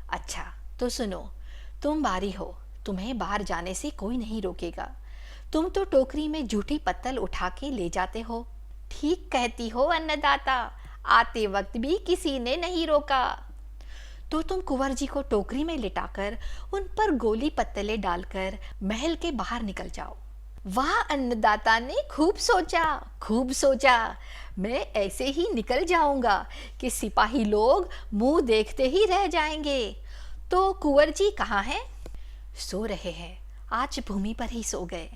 Speaker 1: अच्छा तो सुनो, तुम बारी हो, तुम्हें बाहर जाने से कोई नहीं रोकेगा, तुम तो टोकरी में जूठी पत्तल उठा के ले जाते हो। ठीक कहती हो अन्नदाता, आते वक्त भी किसी ने नहीं रोका। तो तुम कुंवर जी को टोकरी में लिटाकर उन पर गोली पत्तले डालकर महल के बाहर निकल जाओ। वाह अन्नदाता ने खूब सोचा, खूब सोचा। मैं ऐसे ही निकल जाऊंगा कि सिपाही लोग मुंह देखते ही रह जाएंगे। तो कुंवर जी कहाँ हैं? सो रहे हैं, आज भूमि पर ही सो गए।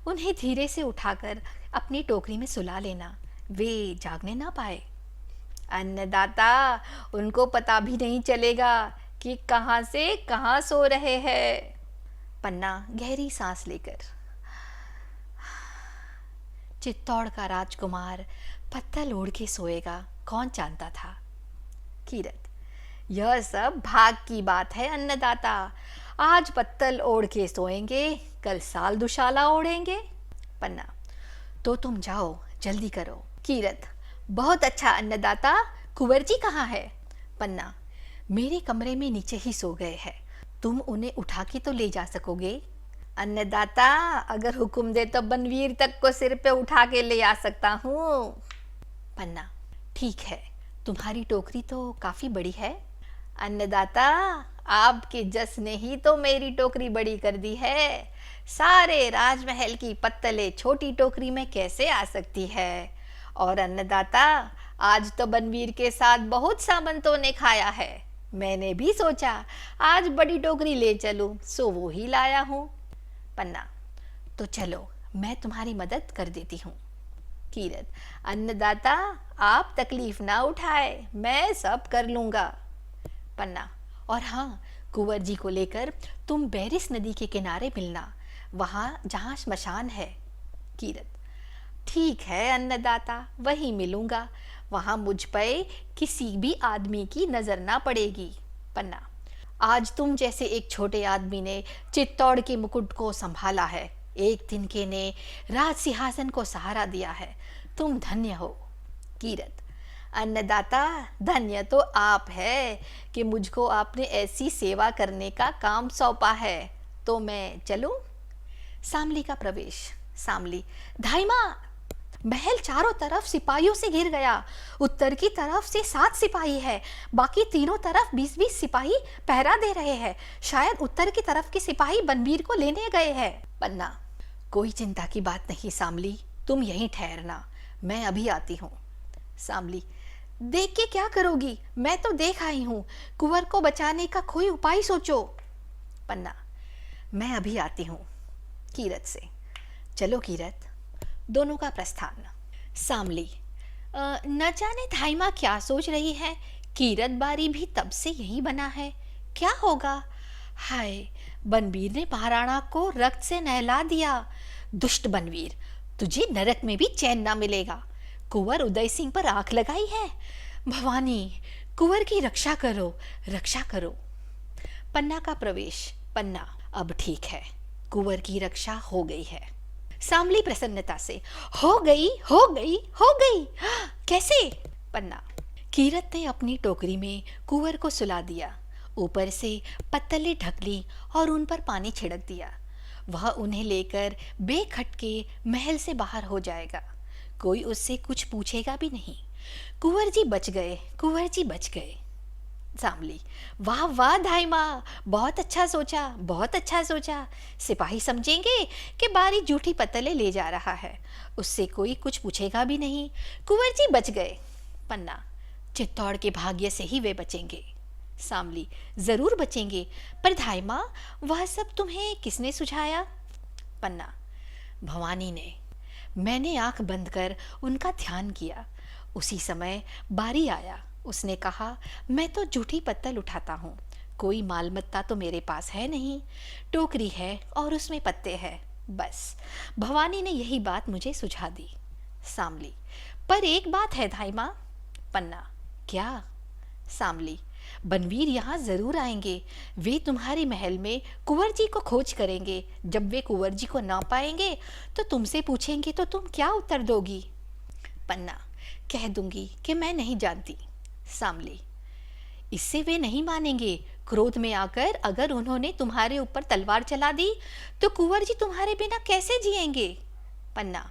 Speaker 1: उन्हें धीरे से उठाकर अपनी टोकरी में सुला लेना, वे जागने ना पाए। अन्नदाता, उनको पता भी नहीं चलेगा कि कहाँ से कहाँ सो रहे हैं। पन्ना गहरी सांस लेकर, चित्तौड़ का राजकुमार पत्तल ओढ़ के सोएगा, कौन जानता था। कीरत, यह सब भाग की बात है अन्नदाता। आज पत्तल ओढ़ के सोएंगे, कल साल दुशाला ओढ़ेंगे। पन्ना, तो तुम जाओ, जल्दी करो। कीरत, बहुत अच्छा अन्नदाता, कुंवर जी कहाँ है? पन्ना, मेरे कमरे में नीचे ही सो गए हैं, तुम उन्हें उठा के तो ले जा सकोगे? अन्नदाता, अगर हुक्म दे तो बनवीर तक को सिर पे उठा के ले आ सकता हूँ। पन्ना, ठीक है, तुम्हारी टोकरी तो काफी बड़ी है। अन्नदाता, आपके जस ने ही तो मेरी टोकरी बड़ी कर दी है। सारे राजमहल की पत्तलें छोटी टोकरी में कैसे आ सकती है? और अन्नदाता, आज तो बनवीर के साथ बहुत सामंतों ने खाया है। मैंने भी सोचा आज बड़ी टोकरी ले चलूं, सो वो ही लाया हूँ। पन्ना, तो चलो, मैं तुम्हारी मदद कर देती हूँ। कीरत, अन्नदाता, आप तकलीफ ना उठाए, मैं सब कर लूँगा। पन्ना, और हाँ, कुंवर जी को लेकर तुम बैरिस नदी के किनारे मिलना, वहाँ जहाँ श्मशान है। कीरत, ठीक है अन्नदाता, वहीं मिलूंगा, वहाँ मुझ पे किसी भी आदमी की नज़र ना पड़ेगी। पन्ना, आज तुम जैसे एक छोटे आदमी ने चित्तौड़ के मुकुट को संभाला है, एक तिनके ने राज सिंहासन को सहारा दिया है, तुम धन्य हो। कीरत, अन्नदाता, धन्य तो आप है कि मुझको आपने ऐसी सेवा करने का काम सौंपा है, तो मैं चलूं? सामली का प्रवेश। सामली, धाइमा, महल चारों तरफ सिपाहियों से घिर गया। उत्तर की तरफ से 7 सिपाही है, बाकी तीनों तरफ 20-20 सिपाही पहरा दे रहे हैं। शायद उत्तर की तरफ के सिपाही बनवीर को लेने गए हैं। पन्ना, कोई चिंता की बात नहीं सामली, तुम यहीं ठहरना, मैं अभी आती हूँ। सामली, देख के क्या करोगी? मैं तो देख आई हूँ, कुंवर को बचाने का कोई उपाय सोचो। पन्ना, मैं अभी आती हूँ। कीरत से, चलो कीरत। दोनों का प्रस्थान। सामली, न जाने धाइमा क्या सोच रही है, कीरत बारी भी तब से यही बना है, क्या होगा? हाय, बनवीर ने महाराणा को रक्त से नहला दिया। दुष्ट बनवीर, तुझे नरक में भी चैन ना मिलेगा। कुंवर उदय सिंह पर आंख लगाई है। भवानी, कुंवर की रक्षा करो, रक्षा करो। पन्ना का प्रवेश। पन्ना, अब ठीक है, कुंवर की रक्षा हो गई है। सामली प्रसन्नता से, हो गई, हो गई, हो गई, कैसे? पन्ना, कीरत ने अपनी टोकरी में कुंवर को सुला दिया, ऊपर से पत्तलें ढक ली और उन पर पानी छिड़क दिया। वह उन्हें लेकर बेखटके महल से बाहर हो जाएगा, कोई उससे कुछ पूछेगा भी नहीं। कुंवर जी बच गए, कुंवर जी बच गए। सामली, वाह वाह धाइमा, बहुत अच्छा सोचा, बहुत अच्छा सोचा। सिपाही समझेंगे कि बारी जूठी पत्तलें ले जा रहा है, उससे कोई कुछ पूछेगा भी नहीं। कुंवर जी बच गए। पन्ना, चित्तौड़ के भाग्य से ही वे बचेंगे। सामली, जरूर बचेंगे, पर धाइमा, वह सब तुम्हें किसने सुझाया? पन्ना, भवानी ने। मैंने आंख बंद कर उनका ध्यान किया, उसी समय बारी आया। उसने कहा, मैं तो जूठी पत्तल उठाता हूँ, कोई मालमत्ता तो मेरे पास है नहीं, टोकरी है और उसमें पत्ते हैं, बस। भवानी ने यही बात मुझे सुझा दी। सामली, पर एक बात है धाइमा। पन्ना, क्या? सामली, बनवीर यहाँ जरूर आएंगे, वे तुम्हारे महल में कुंवर जी को खोज करेंगे। जब वे कुंवर जी को ना पाएंगे तो तुमसे पूछेंगे तो तुम क्या उत्तर दोगी? पन्ना, कह दूंगी कि मैं नहीं जानती। सामली, इससे वे नहीं मानेंगे। क्रोध में आकर अगर उन्होंने तुम्हारे ऊपर तलवार चला दी तो कुंवर जी तुम्हारे बिना कैसे जिएंगे? पन्ना,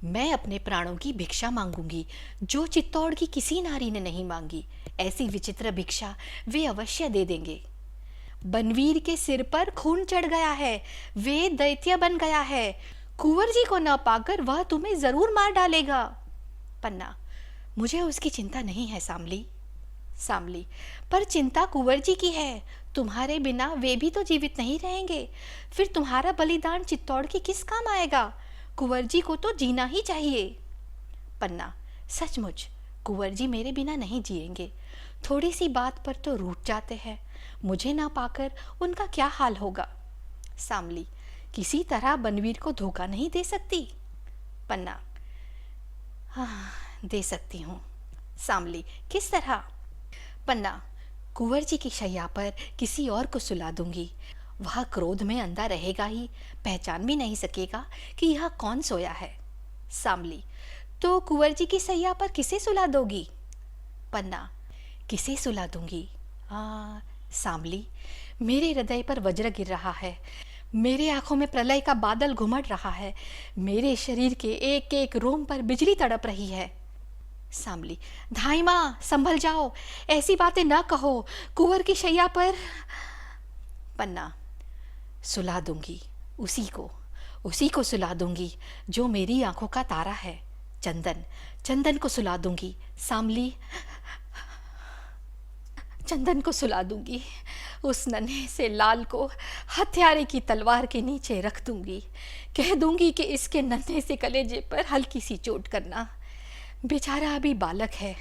Speaker 1: मैं अपने प्राणों की भिक्षा मांगूंगी, जो चित्तौड़ की किसी नारी ने नहीं मांगी। ऐसी विचित्र भिक्षा वे अवश्य दे देंगे। बनवीर के सिर पर खून चढ़ गया है, वे दैत्य बन गया है, कुंवर जी को न पाकर वह तुम्हें जरूर मार डालेगा। पन्ना, मुझे उसकी चिंता नहीं है सामली। सामली, पर चिंता कुंवर जी की है, तुम्हारे बिना वे भी तो जीवित नहीं रहेंगे। फिर तुम्हारा बलिदान चित्तौड़ के किस काम आएगा? कुंवर जी को तो जीना ही चाहिए। पन्ना, सचमुच कुंवर जी मेरे बिना नहीं जिएंगे। थोड़ी सी बात पर तो रूठ जाते हैं, मुझे ना पाकर उनका क्या हाल होगा। सामली, किसी तरह बनवीर को धोखा नहीं दे सकती? पन्ना, हाँ, दे सकती हूँ। सामली, किस तरह? पन्ना, कुंवर जी की शैया पर किसी और को सुला दूंगी। वह क्रोध में अंधा रहेगा ही, पहचान भी नहीं सकेगा कि यह कौन सोया है। सामली, तो कुंवर जी की शैया पर किसे सुला दोगी? पन्ना, किसे सुला दूंगी? सामली, मेरे हृदय पर वज्र गिर रहा है, मेरे आंखों में प्रलय का बादल घुमट रहा है, मेरे शरीर के एक एक रोम पर बिजली तड़प रही है। सामली, धाई माँ, संभल जाओ, ऐसी बातें ना कहो, कुंवर की शैया पर। पन्ना, सुला दूंगी, उसी को सुला दूंगी जो मेरी आंखों का तारा है। चंदन को सुला दूंगी। सामली, चंदन को सुला दूंगी। उस नन्हे से लाल को हत्यारे की तलवार के नीचे रख दूंगी। कह दूंगी कि इसके नन्हे से कलेजे पर हल्की सी चोट करना। बेचारा अभी बालक है,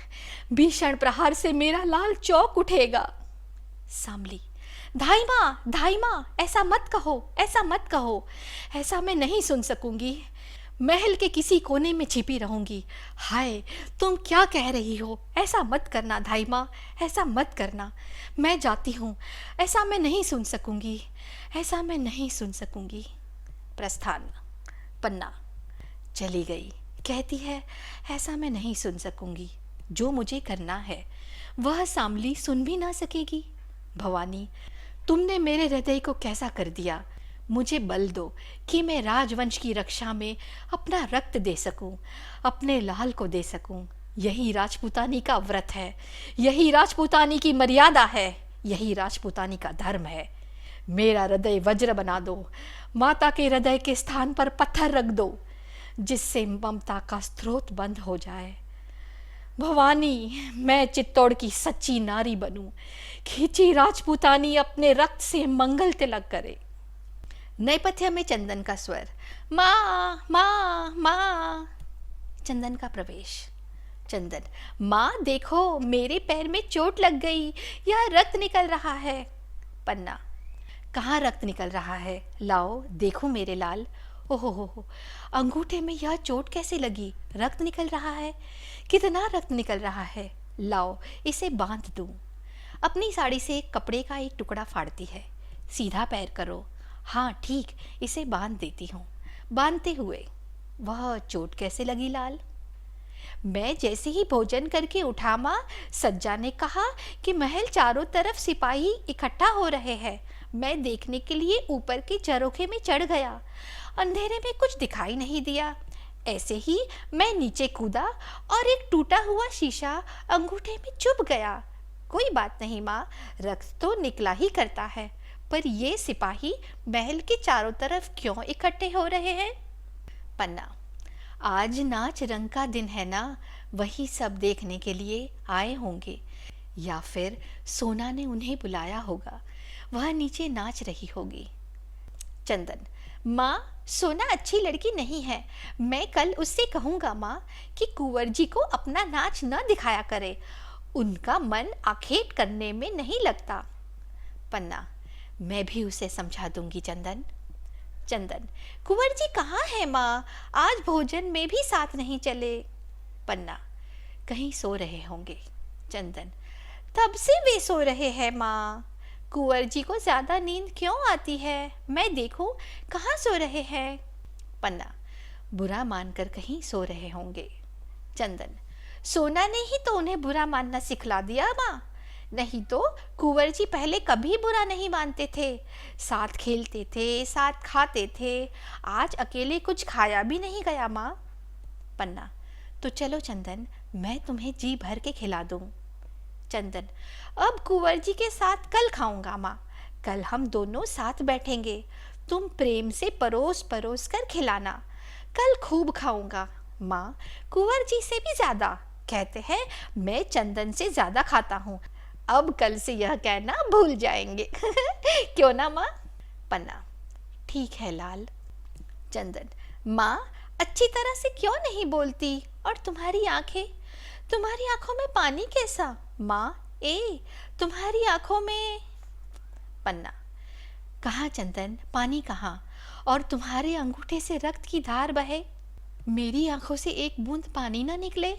Speaker 1: भीषण प्रहार से मेरा लाल चौक उठेगा। सामली, धाई माँ, ऐसा मत कहो, ऐसा मैं नहीं सुन सकूंगी। महल के किसी कोने में छिपी रहूंगी। हाय, तुम क्या कह रही हो? ऐसा मत करना धाई माँ, ऐसा मत करना। मैं जाती हूँ, ऐसा मैं नहीं सुन सकूंगी। प्रस्थान। पन्ना, चली गई, कहती है ऐसा मैं नहीं सुन सकूंगी। जो मुझे करना है वह सामली सुन भी ना सकेगी। भवानी, तुमने मेरे हृदय को कैसा कर दिया। मुझे बल दो कि मैं राजवंश की रक्षा में अपना रक्त दे सकूं, अपने लाल को दे सकूं। यही राजपूतानी का व्रत है, यही राजपूतानी की मर्यादा है, यही राजपूतानी का धर्म है। मेरा हृदय वज्र बना दो, माता के हृदय के स्थान पर पत्थर रख दो, जिससे ममता का स्रोत बंद हो जाए। भवानी, मैं चित्तौड़ की सच्ची नारी बनूं, खींची राजपूतानी अपने रक्त से मंगल तिलक करे। नेपथ्य में चंदन का स्वर, माँ माँ माँ। चंदन का प्रवेश। चंदन, माँ देखो, मेरे पैर में चोट लग गई, यह रक्त निकल रहा है। पन्ना, कहाँ रक्त निकल रहा है? लाओ देखो मेरे लाल। ओहो हो, अंगूठे में यह चोट कैसे लगी? रक्त निकल रहा है, कितना रक्त निकल रहा है। लाओ इसे बांध दूं। अपनी साड़ी से कपड़े का एक टुकड़ा फाड़ती है। सीधा पैर करो। हाँ ठीक, इसे बांध देती हूँ। बांधते हुए, वह चोट कैसे लगी लाल? मैं जैसे ही भोजन करके उठा माँ, सज्जा ने कहा कि महल चारों तरफ सिपाही इकट्ठा हो रहे हैं। मैं देखने के लिए ऊपर के झरोखे में चढ़ गया। अंधेरे में कुछ दिखाई नहीं दिया। ऐसे ही मैं नीचे कूदा और एक टूटा हुआ शीशा अंगूठे में चुभ गया। कोई बात नहीं माँ, रक्त तो निकला ही करता है, पर ये सिपाही महल के चारों तरफ क्यों इकट्ठे हो रहे हैं? पन्ना, आज नाच रंग का दिन है ना, वही सब देखने के लिए आए होंगे, या फिर सोना ने उन्हें बुलाया होगा, वह नीचे नाच रही होगी। चंदन, माँ, सोना अच्छी लड़की नहीं है। मैं कल उससे कहूँगा माँ कि कुंवर जी को अपना नाच न दिखाया करे, उनका मन आखेट करने में नहीं लगता। पन्ना, मैं भी उसे समझा दूंगी चंदन। चंदन, कुंवर जी कहाँ है माँ? आज भोजन में भी साथ नहीं चले। पन्ना, कहीं सो रहे होंगे। चंदन, तब से वे सो रहे हैं माँ। कुंवर जी को ज्यादा नींद क्यों आती है? मैं देखूं कहाँ सो रहे हैं। पन्ना, बुरा मानकर कहीं सो रहे होंगे। चंदन, सोना ने ही तो उन्हें बुरा मानना सिखला दिया माँ, नहीं तो कुंवर जी पहले कभी बुरा नहीं मानते थे। साथ खेलते थे, साथ खाते थे, आज अकेले कुछ खाया भी नहीं गया माँ। पन्ना, तो चलो चंदन, मैं तुम्हें जी भर के खिला दूं। चंदन, अब कुंवर जी के साथ कल खाऊंगा माँ, कल हम दोनों साथ बैठेंगे, तुम प्रेम से परोस परोस कर खिलाना, कल खूब खाऊंगा माँ, कुंवर जी से भी ज्यादा। कहते हैं मैं चंदन से ज़्यादा खाता हूँ। अब कल से यह कहना भूल जाएंगे। क्यों ना माँ? पन्ना, ठीक है लाल। चंदन, माँ अच्छी तरह से क्यों नहीं बोलती? और तुम्हारी आंखों में पानी कैसा? माँ, तुम्हारी आंखों में। पन्ना, कहाँ चंदन, पानी कहाँ? और तुम्हारे अंगूठे से रक्त की धार बहे, मेरी आंखों से एक बूंद पानी ना निकले।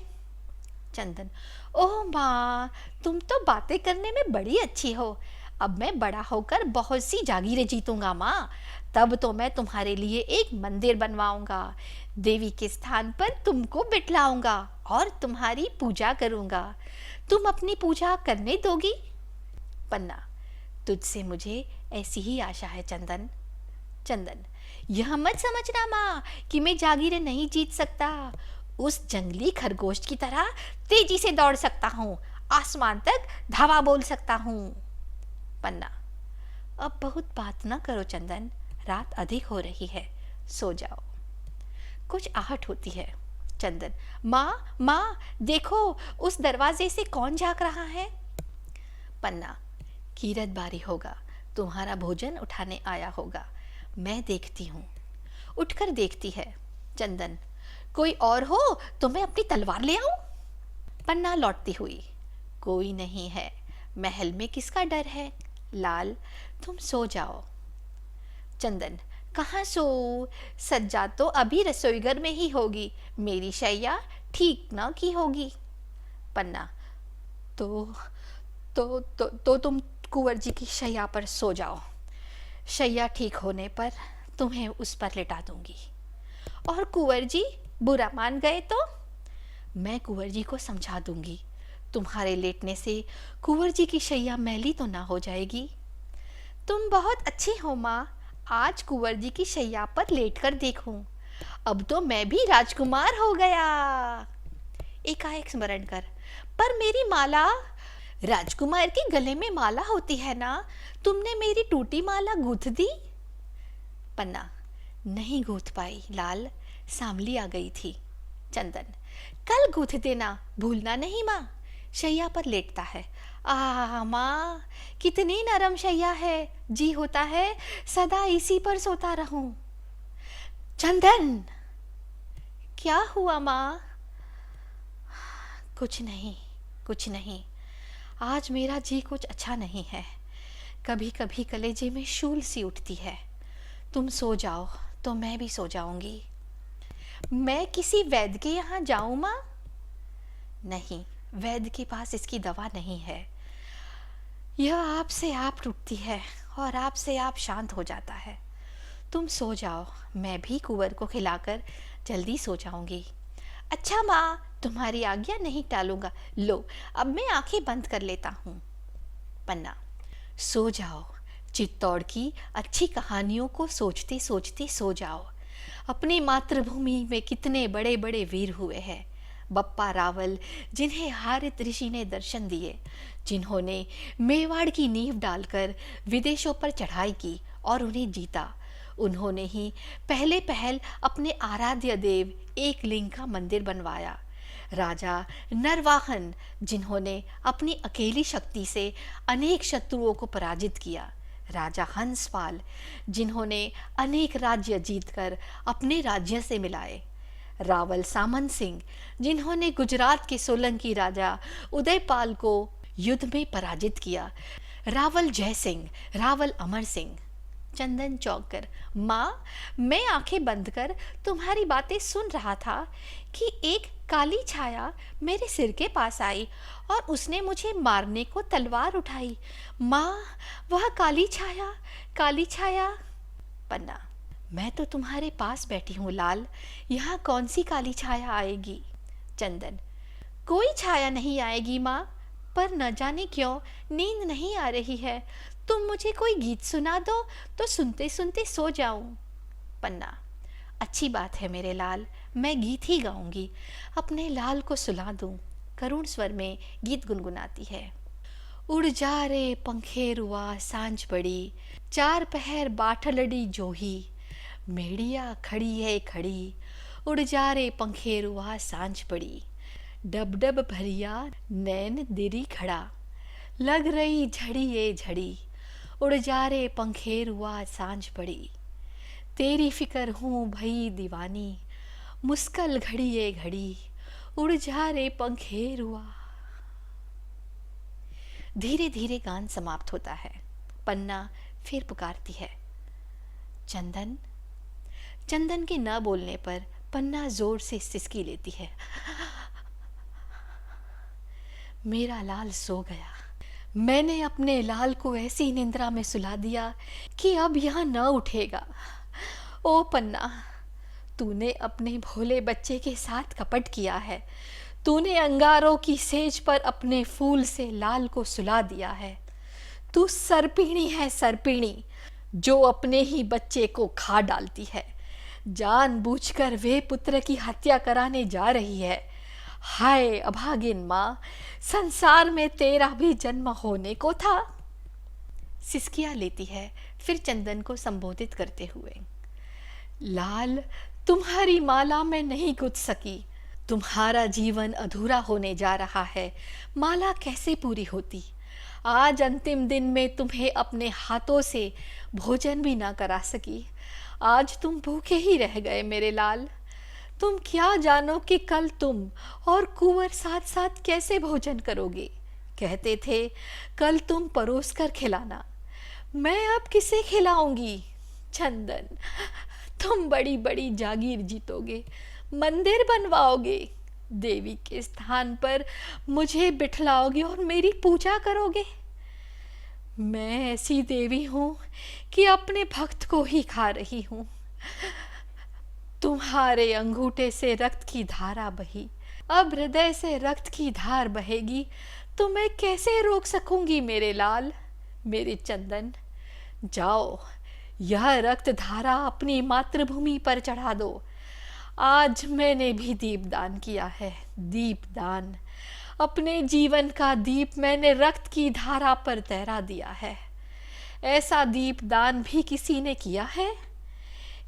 Speaker 1: चंदन, ओह माँ, तुम तो बातें करने में बड़ी अच्छी हो। अब मैं बड़ा होकर बहुत सी जागीरें जीतूंगा माँ। तब तो मैं तुम्हारे लिए एक मंदिर बनवाऊंगा, देवी के स्थान पर तुमको बिठलाऊंगा और तुम्हारी पूजा करूंगा। तुम अपनी पूजा करने दोगी? पन्ना, तुझसे मुझे ऐसी ही आशा है चंदन। चंदन, यह मत समझना माँ कि मैं जागीरें नहीं जीत सकता। उस जंगली खरगोश की तरह तेजी से दौड़ सकता हूँ, आसमान तक धावा बोल सकता हूँ। पन्ना, अब बहुत बात ना करो चंदन, रात अधिक हो रही है, सो जाओ। कुछ आहट होती है। चंदन, माँ माँ देखो, उस दरवाजे से कौन झांक रहा है? पन्ना, कीरत बारी होगा, तुम्हारा भोजन उठाने आया होगा, मैं देखती हूँ। उठकर देखती है। चंदन, कोई और हो तो मैं अपनी तलवार ले आऊं? पन्ना लौटती हुई, कोई नहीं है, महल में किसका डर है? लाल, तुम सो जाओ। चंदन, कहाँ सो? सज्जा तो अभी रसोईघर में ही होगी, मेरी शैया ठीक ना की होगी। पन्ना, तो तुम कुंवर जी की शैया पर सो जाओ। शैया ठीक होने पर तुम्हें उस पर लिटा दूंगी। और कुंवर जी बुरा मान गए तो? मैं कुंवर जी को समझा दूंगी, तुम्हारे लेटने से कुंवर जी की शैया मैली तो ना हो जाएगी। तुम बहुत अच्छी हो माँ, आज कुंवर जी की शैया पर लेटकर देखूं, अब तो मैं भी राजकुमार हो गया। एकाएक स्मरण कर, पर मेरी माला? राजकुमार के गले में माला होती है ना, तुमने मेरी टूटी माला गूंथ दी? पन्ना, नहीं गूंथ पाई लाल, सांवली आ गई थी। चंदन, कल गूंथ देना, भूलना नहीं माँ। शैया पर लेटता है। आह माँ, कितनी नरम शैया है, जी होता है सदा इसी पर सोता रहूं। चंदन, क्या हुआ माँ? कुछ नहीं, आज मेरा जी कुछ अच्छा नहीं है, कभी कभी कलेजे में शूल सी उठती है। तुम सो जाओ तो मैं भी सो जाऊंगी। मैं किसी वैद्य के यहाँ जाऊं माँ? नहीं, वैद्य के पास इसकी दवा नहीं है। यह आपसे आप टूटती है और आपसे आप शांत हो जाता है। तुम सो जाओ, मैं भी कुंवर को खिलाकर जल्दी सो जाऊंगी। अच्छा माँ, तुम्हारी आज्ञा नहीं टालूंगा। लो, अब मैं आंखें बंद कर लेता हूँ। पन्ना, सो जाओ, चित्तौड़ की अच्छी कहानियों को सोचते सोचते सो जाओ। अपनी मातृभूमि में कितने बड़े बड़े वीर हुए हैं। बप्पा रावल, जिन्हें हारित ऋषि ने दर्शन दिए, जिन्होंने मेवाड़ की नींव डालकर विदेशों पर चढ़ाई की और उन्हें जीता, उन्होंने ही पहले पहल अपने आराध्य देव एक लिंग का मंदिर बनवाया। राजा नरवाहन, जिन्होंने अपनी अकेली शक्ति से अनेक शत्रुओं को पराजित किया। राजा हंसपाल, जिन्होंने अनेक राज्य जीतकर अपने राज्य से मिलाए। रावल सामंत सिंह, जिन्होंने गुजरात के सोलंकी राजा उदयपाल को युद्ध में पराजित किया। रावल जय सिंह, रावल अमर सिंह। चंदन चौंक कर, माँ, मैं आंखें बंद कर तुम्हारी बातें सुन रहा था कि एक काली छाया मेरे सिर के पास आई और उसने मुझे मारने को तलवार उठाई। माँ, वह काली छाया। पन्ना, मैं तो तुम्हारे पास बैठी हूँ लाल, यहाँ कौन सी काली छाया आएगी? चंदन, कोई छाया नहीं आएगी माँ, पर न जाने क्यों नींद नहीं आ रही है। तुम मुझे कोई गीत सुना दो तो सुनते सुनते सो जाऊं। पन्ना, अच्छी बात है मेरे लाल, मैं गीत ही गाऊंगी, अपने लाल को सुला दूं। करुण स्वर में गीत गुनगुनाती है। उड़ जा रे पंखेरुआ सांझ पड़ी, चार पहर बाठलड़ी जोही, मेड़िया खड़ी है खड़ी, उड़ जा रे पंखेरुआ सांझ पड़ी। डब डब भरिया नैन दिरी खड़ा, लग रही झड़ी ये झड़ी, उड़ जा रे पंखेरुआ सांझ पड़ी, तेरी फिक्र हूँ भई दीवानी, मुश्किल घड़ी ये घड़ी, उड़ जा रे पंखेरुआ। धीरे धीरे गान समाप्त होता है। पन्ना फिर पुकारती है, चंदन। चंदन के न बोलने पर पन्ना जोर से सिसकी लेती है। मेरा लाल सो गया। मैंने अपने लाल को ऐसी निंद्रा में सुला दिया कि अब यहाँ न उठेगा। ओ पन्ना, तूने अपने भोले बच्चे के साथ कपट किया है। तूने अंगारों की सेज पर अपने फूल से लाल को सुला दिया है। तू सर्पिणी है, सर्पिणी, जो अपने ही बच्चे को खा डालती है। जानबूझकर वे पुत्र की हत्या कराने जा रही है। हाय अभागिन माँ, संसार में तेरा भी जन्म होने को था। सिसकियाँ लेती है, फिर चंदन को संबोधित करते हुए, लाल, तुम्हारी माला में नहीं गुथ सकी। तुम्हारा जीवन अधूरा होने जा रहा है। माला कैसे पूरी होती? आज अंतिम दिन में तुम्हें अपने हाथों से भोजन भी ना करा सकी। आज तुम भूखे ही रह गए मेरे लाल। तुम क्या जानो कि कल तुम और कुंवर साथ साथ कैसे भोजन करोगे। कहते थे कल तुम परोस कर खिलाना। मैं अब किसे खिलाऊंगी? चंदन, तुम बड़ी बड़ी जागीर जीतोगे, मंदिर बनवाओगे, देवी के स्थान पर मुझे बिठलाओगे और मेरी पूजा करोगे। मैं ऐसी देवी हूँ कि अपने भक्त को ही खा रही हूँ। तुम्हारे अंगूठे से रक्त की धारा बही, अब हृदय से रक्त की धार बहेगी, तो मैं कैसे रोक सकूंगी मेरे लाल, मेरे चंदन। जाओ, यह रक्त धारा अपनी मातृभूमि पर चढ़ा दो। आज मैंने भी दीपदान किया है, दीपदान। अपने जीवन का दीप मैंने रक्त की धारा पर तैरा दिया है। ऐसा दीपदान भी किसी ने किया है?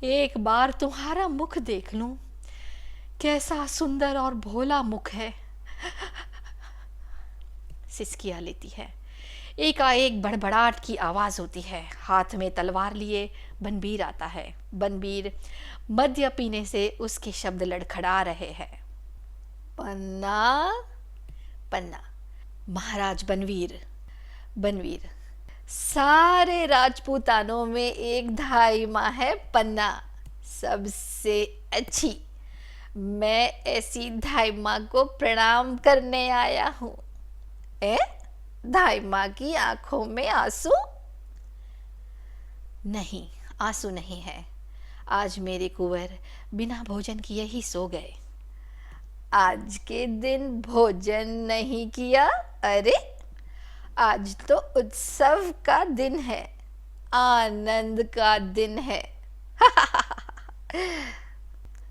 Speaker 1: एक बार तुम्हारा मुख देख लूं, कैसा सुंदर और भोला मुख है। सिसकियाँ लेती है। एकाएक बड़बड़ाहट की आवाज होती है। हाथ में तलवार लिए बनबीर आता है। बनबीर मद्य पीने से उसके शब्द लड़खड़ा रहे हैं। पन्ना, पन्ना, महाराज बनवीर, बनवीर, सारे राजपूतानों में एक धाई माँ है पन्ना, सबसे अच्छी। मैं ऐसी धाई माँ को प्रणाम करने आया हूँ। धाई माँ की आंखों में आंसू? नहीं, आंसू नहीं है। आज मेरे कुंवर बिना भोजन किए ही सो गए। आज के दिन भोजन नहीं किया? अरे, आज तो उत्सव का दिन है, आनंद का दिन है।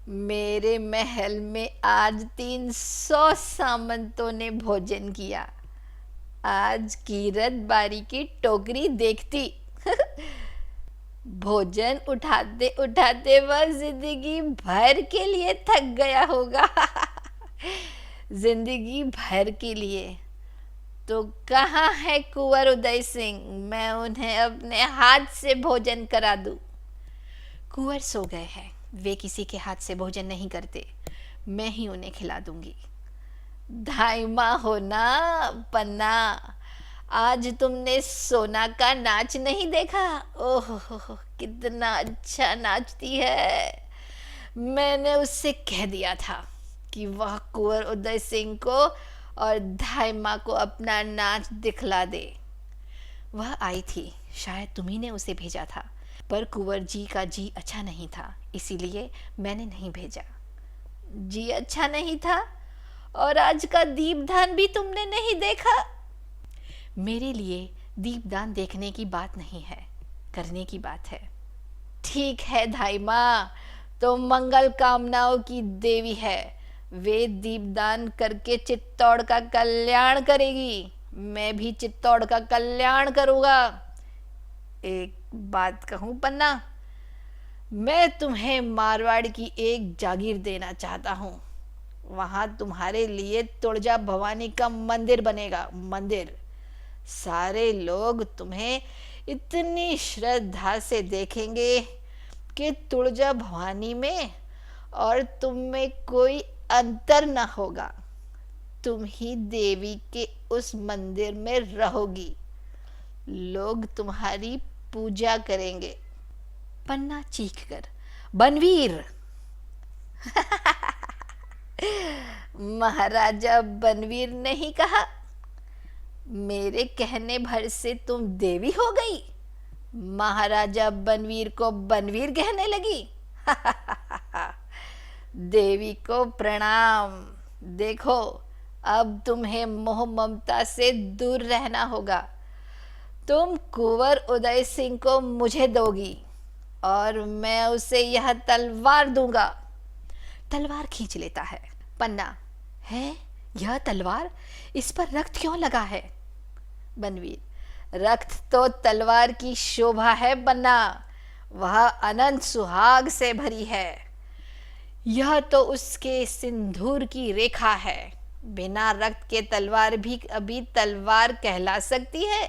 Speaker 1: मेरे महल में आज 300 सामंतों ने भोजन किया। आज कीरत बारी की टोकरी देखती। भोजन उठाते उठाते वह जिंदगी भर के लिए थक गया होगा। जिंदगी भर के लिए। तो कहाँ है कुंवर उदय सिंह? मैं उन्हें अपने हाथ से भोजन करा दूं। कुंवर सो गए हैं। वे किसी के हाथ से भोजन नहीं करते। मैं ही उन्हें खिला दूंगी। धाइमा हो ना पन्ना, आज तुमने सोना का नाच नहीं देखा? ओह, कितना अच्छा नाचती है। मैंने उससे कह दिया था कि वह कुंवर उदय सिंह को और धाइमा को अपना नाच दिखला दे। वह आई थी, शायद तुम्ही ने उसे भेजा था, पर कुंवर जी का जी अच्छा नहीं था, इसीलिए मैंने नहीं भेजा। जी अच्छा नहीं था और आज का दीपदान भी तुमने नहीं देखा? मेरे लिए दीपदान देखने की बात नहीं है, करने की बात है। ठीक है धाइमा, तो मंगल कामनाओं की देवी है। वे दीपदान करके चित्तौड़ का कल्याण करेगी। मैं भी चित्तौड़ का कल्याण करूँगा। एक बात कहूँ पन्ना, मैं तुम्हें मारवाड़ की एक जागीर देना चाहता हूँ।
Speaker 2: वहां तुम्हारे लिए तुळजा भवानी का मंदिर बनेगा, मंदिर। सारे लोग तुम्हें इतनी श्रद्धा से देखेंगे कि तुळजा भवानी में और तुम में कोई अंतर न होगा। तुम ही देवी के उस मंदिर में रहोगी, लोग तुम्हारी पूजा करेंगे।
Speaker 1: पन्ना चीखकर, बनवीर!
Speaker 2: महाराजा बनवीर नहीं कहा, मेरे कहने भर से तुम देवी हो गई। महाराजा बनवीर को बनवीर कहने लगी। देवी को प्रणाम। देखो, अब तुम्हें मोह ममता से दूर रहना होगा। तुम कुंवर उदय सिंह को मुझे दोगी और मैं उसे यह तलवार दूंगा।
Speaker 1: तलवार खींच लेता है। पन्ना, है यह तलवार? इस पर रक्त क्यों लगा है?
Speaker 2: बनवीर, रक्त तो तलवार की शोभा है बन्ना, वह अनंत सुहाग से भरी है। यह तो उसके सिंदूर की रेखा है। बिना रक्त के तलवार भी अभी तलवार कहला सकती है।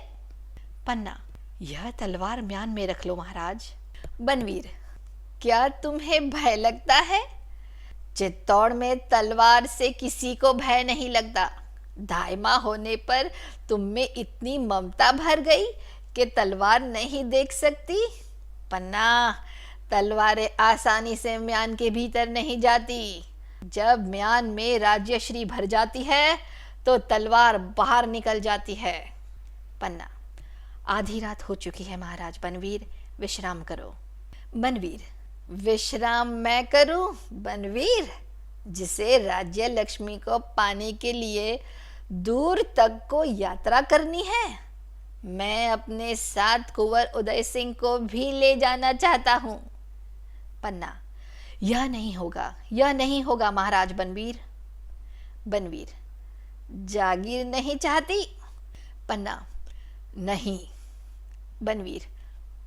Speaker 1: पन्ना, यह तलवार म्यान में रख लो महाराज।
Speaker 2: बनवीर, क्या तुम्हें भय लगता है? चित्तौड़ में तलवार से किसी को भय नहीं लगता। दाइमा होने पर तुम में इतनी ममता भर गई कि तलवार नहीं देख सकती। पन्ना, तलवारें आसानी से म्यान के भीतर नहीं जाती। जब म्यान में राज्यश्री भर जाती है तो तलवार बाहर निकल जाती है।
Speaker 1: पन्ना, आधी रात हो चुकी है महाराज बनवीर, विश्राम करो।
Speaker 2: बनवीर, विश्राम मैं करूं? बनवीर, जिसे राज्य लक्ष्मी को पाने के लिए दूर तक को यात्रा करनी है, मैं अपने साथ कुंवर उदय सिंह को भी ले जाना चाहता हूं।
Speaker 1: पन्ना, यह नहीं होगा, यह नहीं होगा महाराज बनवीर।
Speaker 2: बनवीर, जागीर नहीं चाहती?
Speaker 1: पन्ना, नहीं।
Speaker 2: बनवीर,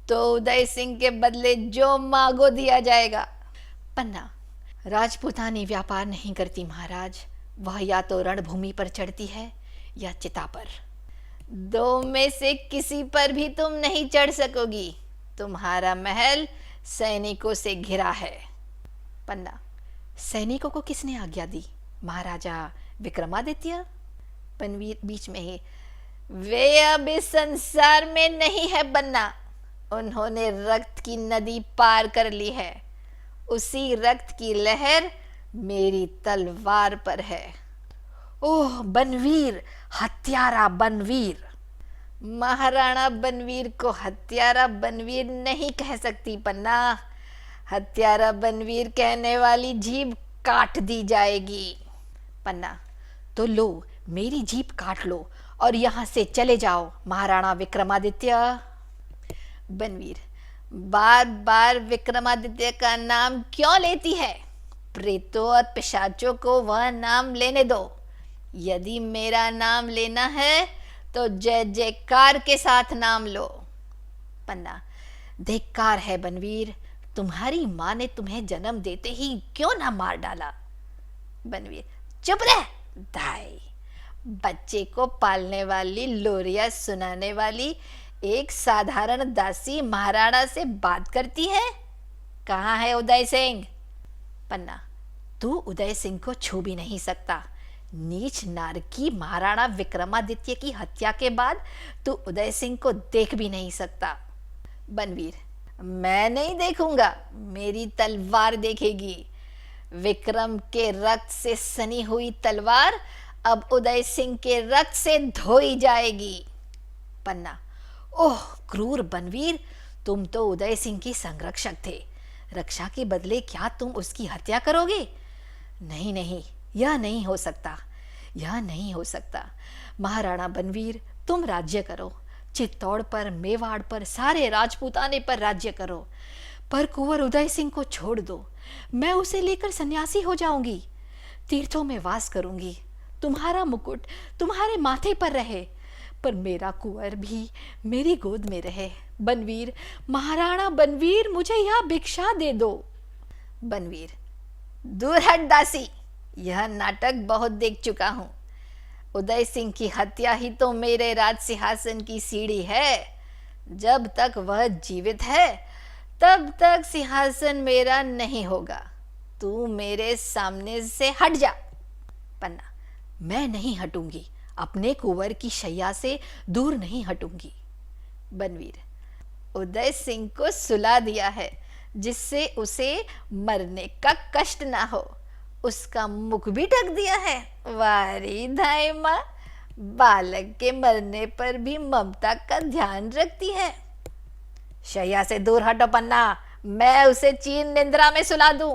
Speaker 2: तो उदय सिंह के बदले जो मांगो दिया जाएगा।
Speaker 1: पन्ना, राजपूतानी व्यापार नहीं करती महाराज, वह या तो रणभूमि पर चढ़ती है या चिता पर।
Speaker 2: दो में से किसी पर भी तुम नहीं चढ़ सकोगी। तुम्हारा महल सैनिकों से घिरा है।
Speaker 1: पन्ना, सैनिकों को किसने आज्ञा दी? महाराजा विक्रमादित्य?
Speaker 2: बनवीर बीच में ही, वे अब इस संसार में नहीं है बन्ना। उन्होंने रक्त की नदी पार कर ली है। उसी रक्त की लहर मेरी तलवार पर है।
Speaker 1: ओह बनवीर, हत्यारा बनवीर!
Speaker 2: महाराणा बनवीर को हत्यारा बनवीर नहीं कह सकती पन्ना। हत्यारा बनवीर कहने वाली जीभ काट दी जाएगी।
Speaker 1: पन्ना, तो लो, मेरी जीभ काट लो और यहां से चले जाओ महाराणा विक्रमादित्य।
Speaker 2: बनवीर, बार बार विक्रमादित्य का नाम क्यों लेती है? प्रेतों और पिशाचों को वह नाम लेने दो। यदि मेरा नाम लेना है तो जय जयकार के साथ नाम लो।
Speaker 1: पन्ना, धिक्कार है बनवीर, तुम्हारी माँ ने तुम्हें जन्म देते ही क्यों ना मार डाला?
Speaker 2: बनवीर, चुप रह दाई। बच्चे को पालने वाली, लोरिया सुनाने वाली एक साधारण दासी महाराणा से बात करती है। कहाँ है उदय सिंह?
Speaker 1: पन्ना, तू उदय सिंह को छू भी नहीं सकता। नीच नारकी महाराणा विक्रमादित्य की हत्या के बाद तू उदय सिंह को देख भी नहीं सकता।
Speaker 2: बनवीर, मैं नहीं देखूंगा, मेरी तलवार देखेगी। विक्रम के रक्त से सनी हुई तलवार अब उदय सिंह के रक्त से धोई जाएगी।
Speaker 1: पन्ना, ओह क्रूर बनवीर, तुम तो उदय सिंह की संरक्षक थे। रक्षा के बदले क्या तुम उसकी हत्या करोगे? नहीं नहीं, यह नहीं हो सकता, यह नहीं हो सकता। महाराणा बनवीर, तुम राज्य करो, चित्तौड़ पर, मेवाड़ पर, सारे राजपूताने पर राज्य करो, पर कुंवर उदय सिंह को छोड़ दो। मैं उसे लेकर सन्यासी हो जाऊंगी, तीर्थों में वास करूंगी। तुम्हारा मुकुट तुम्हारे माथे पर रहे, पर मेरा कुंवर भी मेरी गोद में रहे। बनवीर, महाराणा बनवीर, मुझे यह भिक्षा दे दो।
Speaker 2: बनवीर, दूर हट दासी, यह नाटक बहुत देख चुका हूँ। उदय सिंह की हत्या ही तो मेरे राज सिंहासन की सीढ़ी है। जब तक वह जीवित है तब तक सिंहासन मेरा नहीं होगा। तू मेरे सामने से हट जा। पन्ना, मैं नहीं हटूंगी, अपने कुंवर की शैया से दूर नहीं हटूंगी। बनवीर, उदय सिंह को सुला दिया है जिससे उसे मरने का कष्ट ना हो। उसका मुख भी ढक दिया है। वारी धाई माँ, बालक के मरने पर भी ममता का ध्यान रखती है। शैया से दूर हटो पन्ना, मैं उसे चीर निंद्रा में सुला दूं।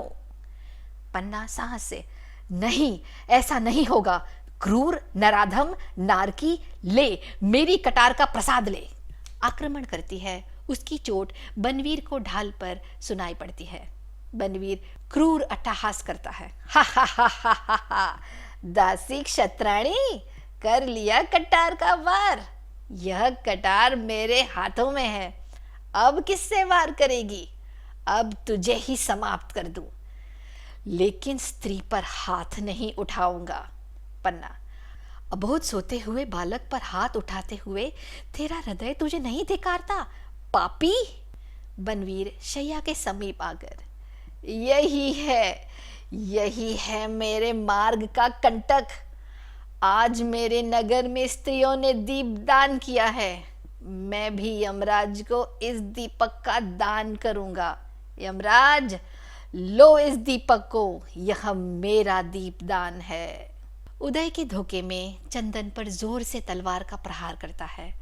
Speaker 2: पन्ना साहस से, नहीं, ऐसा नहीं होगा। क्रूर नराधम नारकी, ले मेरी कटार का प्रसाद ले। आक्रमण करती है। उसकी चोट बनवीर को ढाल पर सुनाई पड़ती है। बनवीर क्रूर अट्टहास करता है। हा हा हा हा हा हा, दासी क्षत्राणी, कर लिया कटार का वार। यह कटार मेरे हाथों में है, अब किससे वार करेगी? अब तुझे ही समाप्त कर दूं, लेकिन स्त्री पर हाथ नहीं उठाऊंगा। पन्ना, अबोध सोते हुए बालक पर हाथ उठाते हुए तेरा हृदय तुझे नहीं धिक्कारता, पापी। बनवीर शैया के समीप आकर, यही है मेरे मार्ग का कंटक। आज मेरे नगर में स्त्रियों ने दीपदान किया है, मैं भी यमराज को इस दीपक का दान करूंगा। यमराज, लो इस दीपक को, यह मेरा दीपदान है। उदय के धोखे में चंदन पर जोर से तलवार का प्रहार करता है।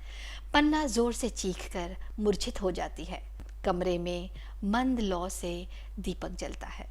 Speaker 2: पन्ना जोर से चीखकर मूर्छित हो जाती है। कमरे में मंद लौ से दीपक जलता है।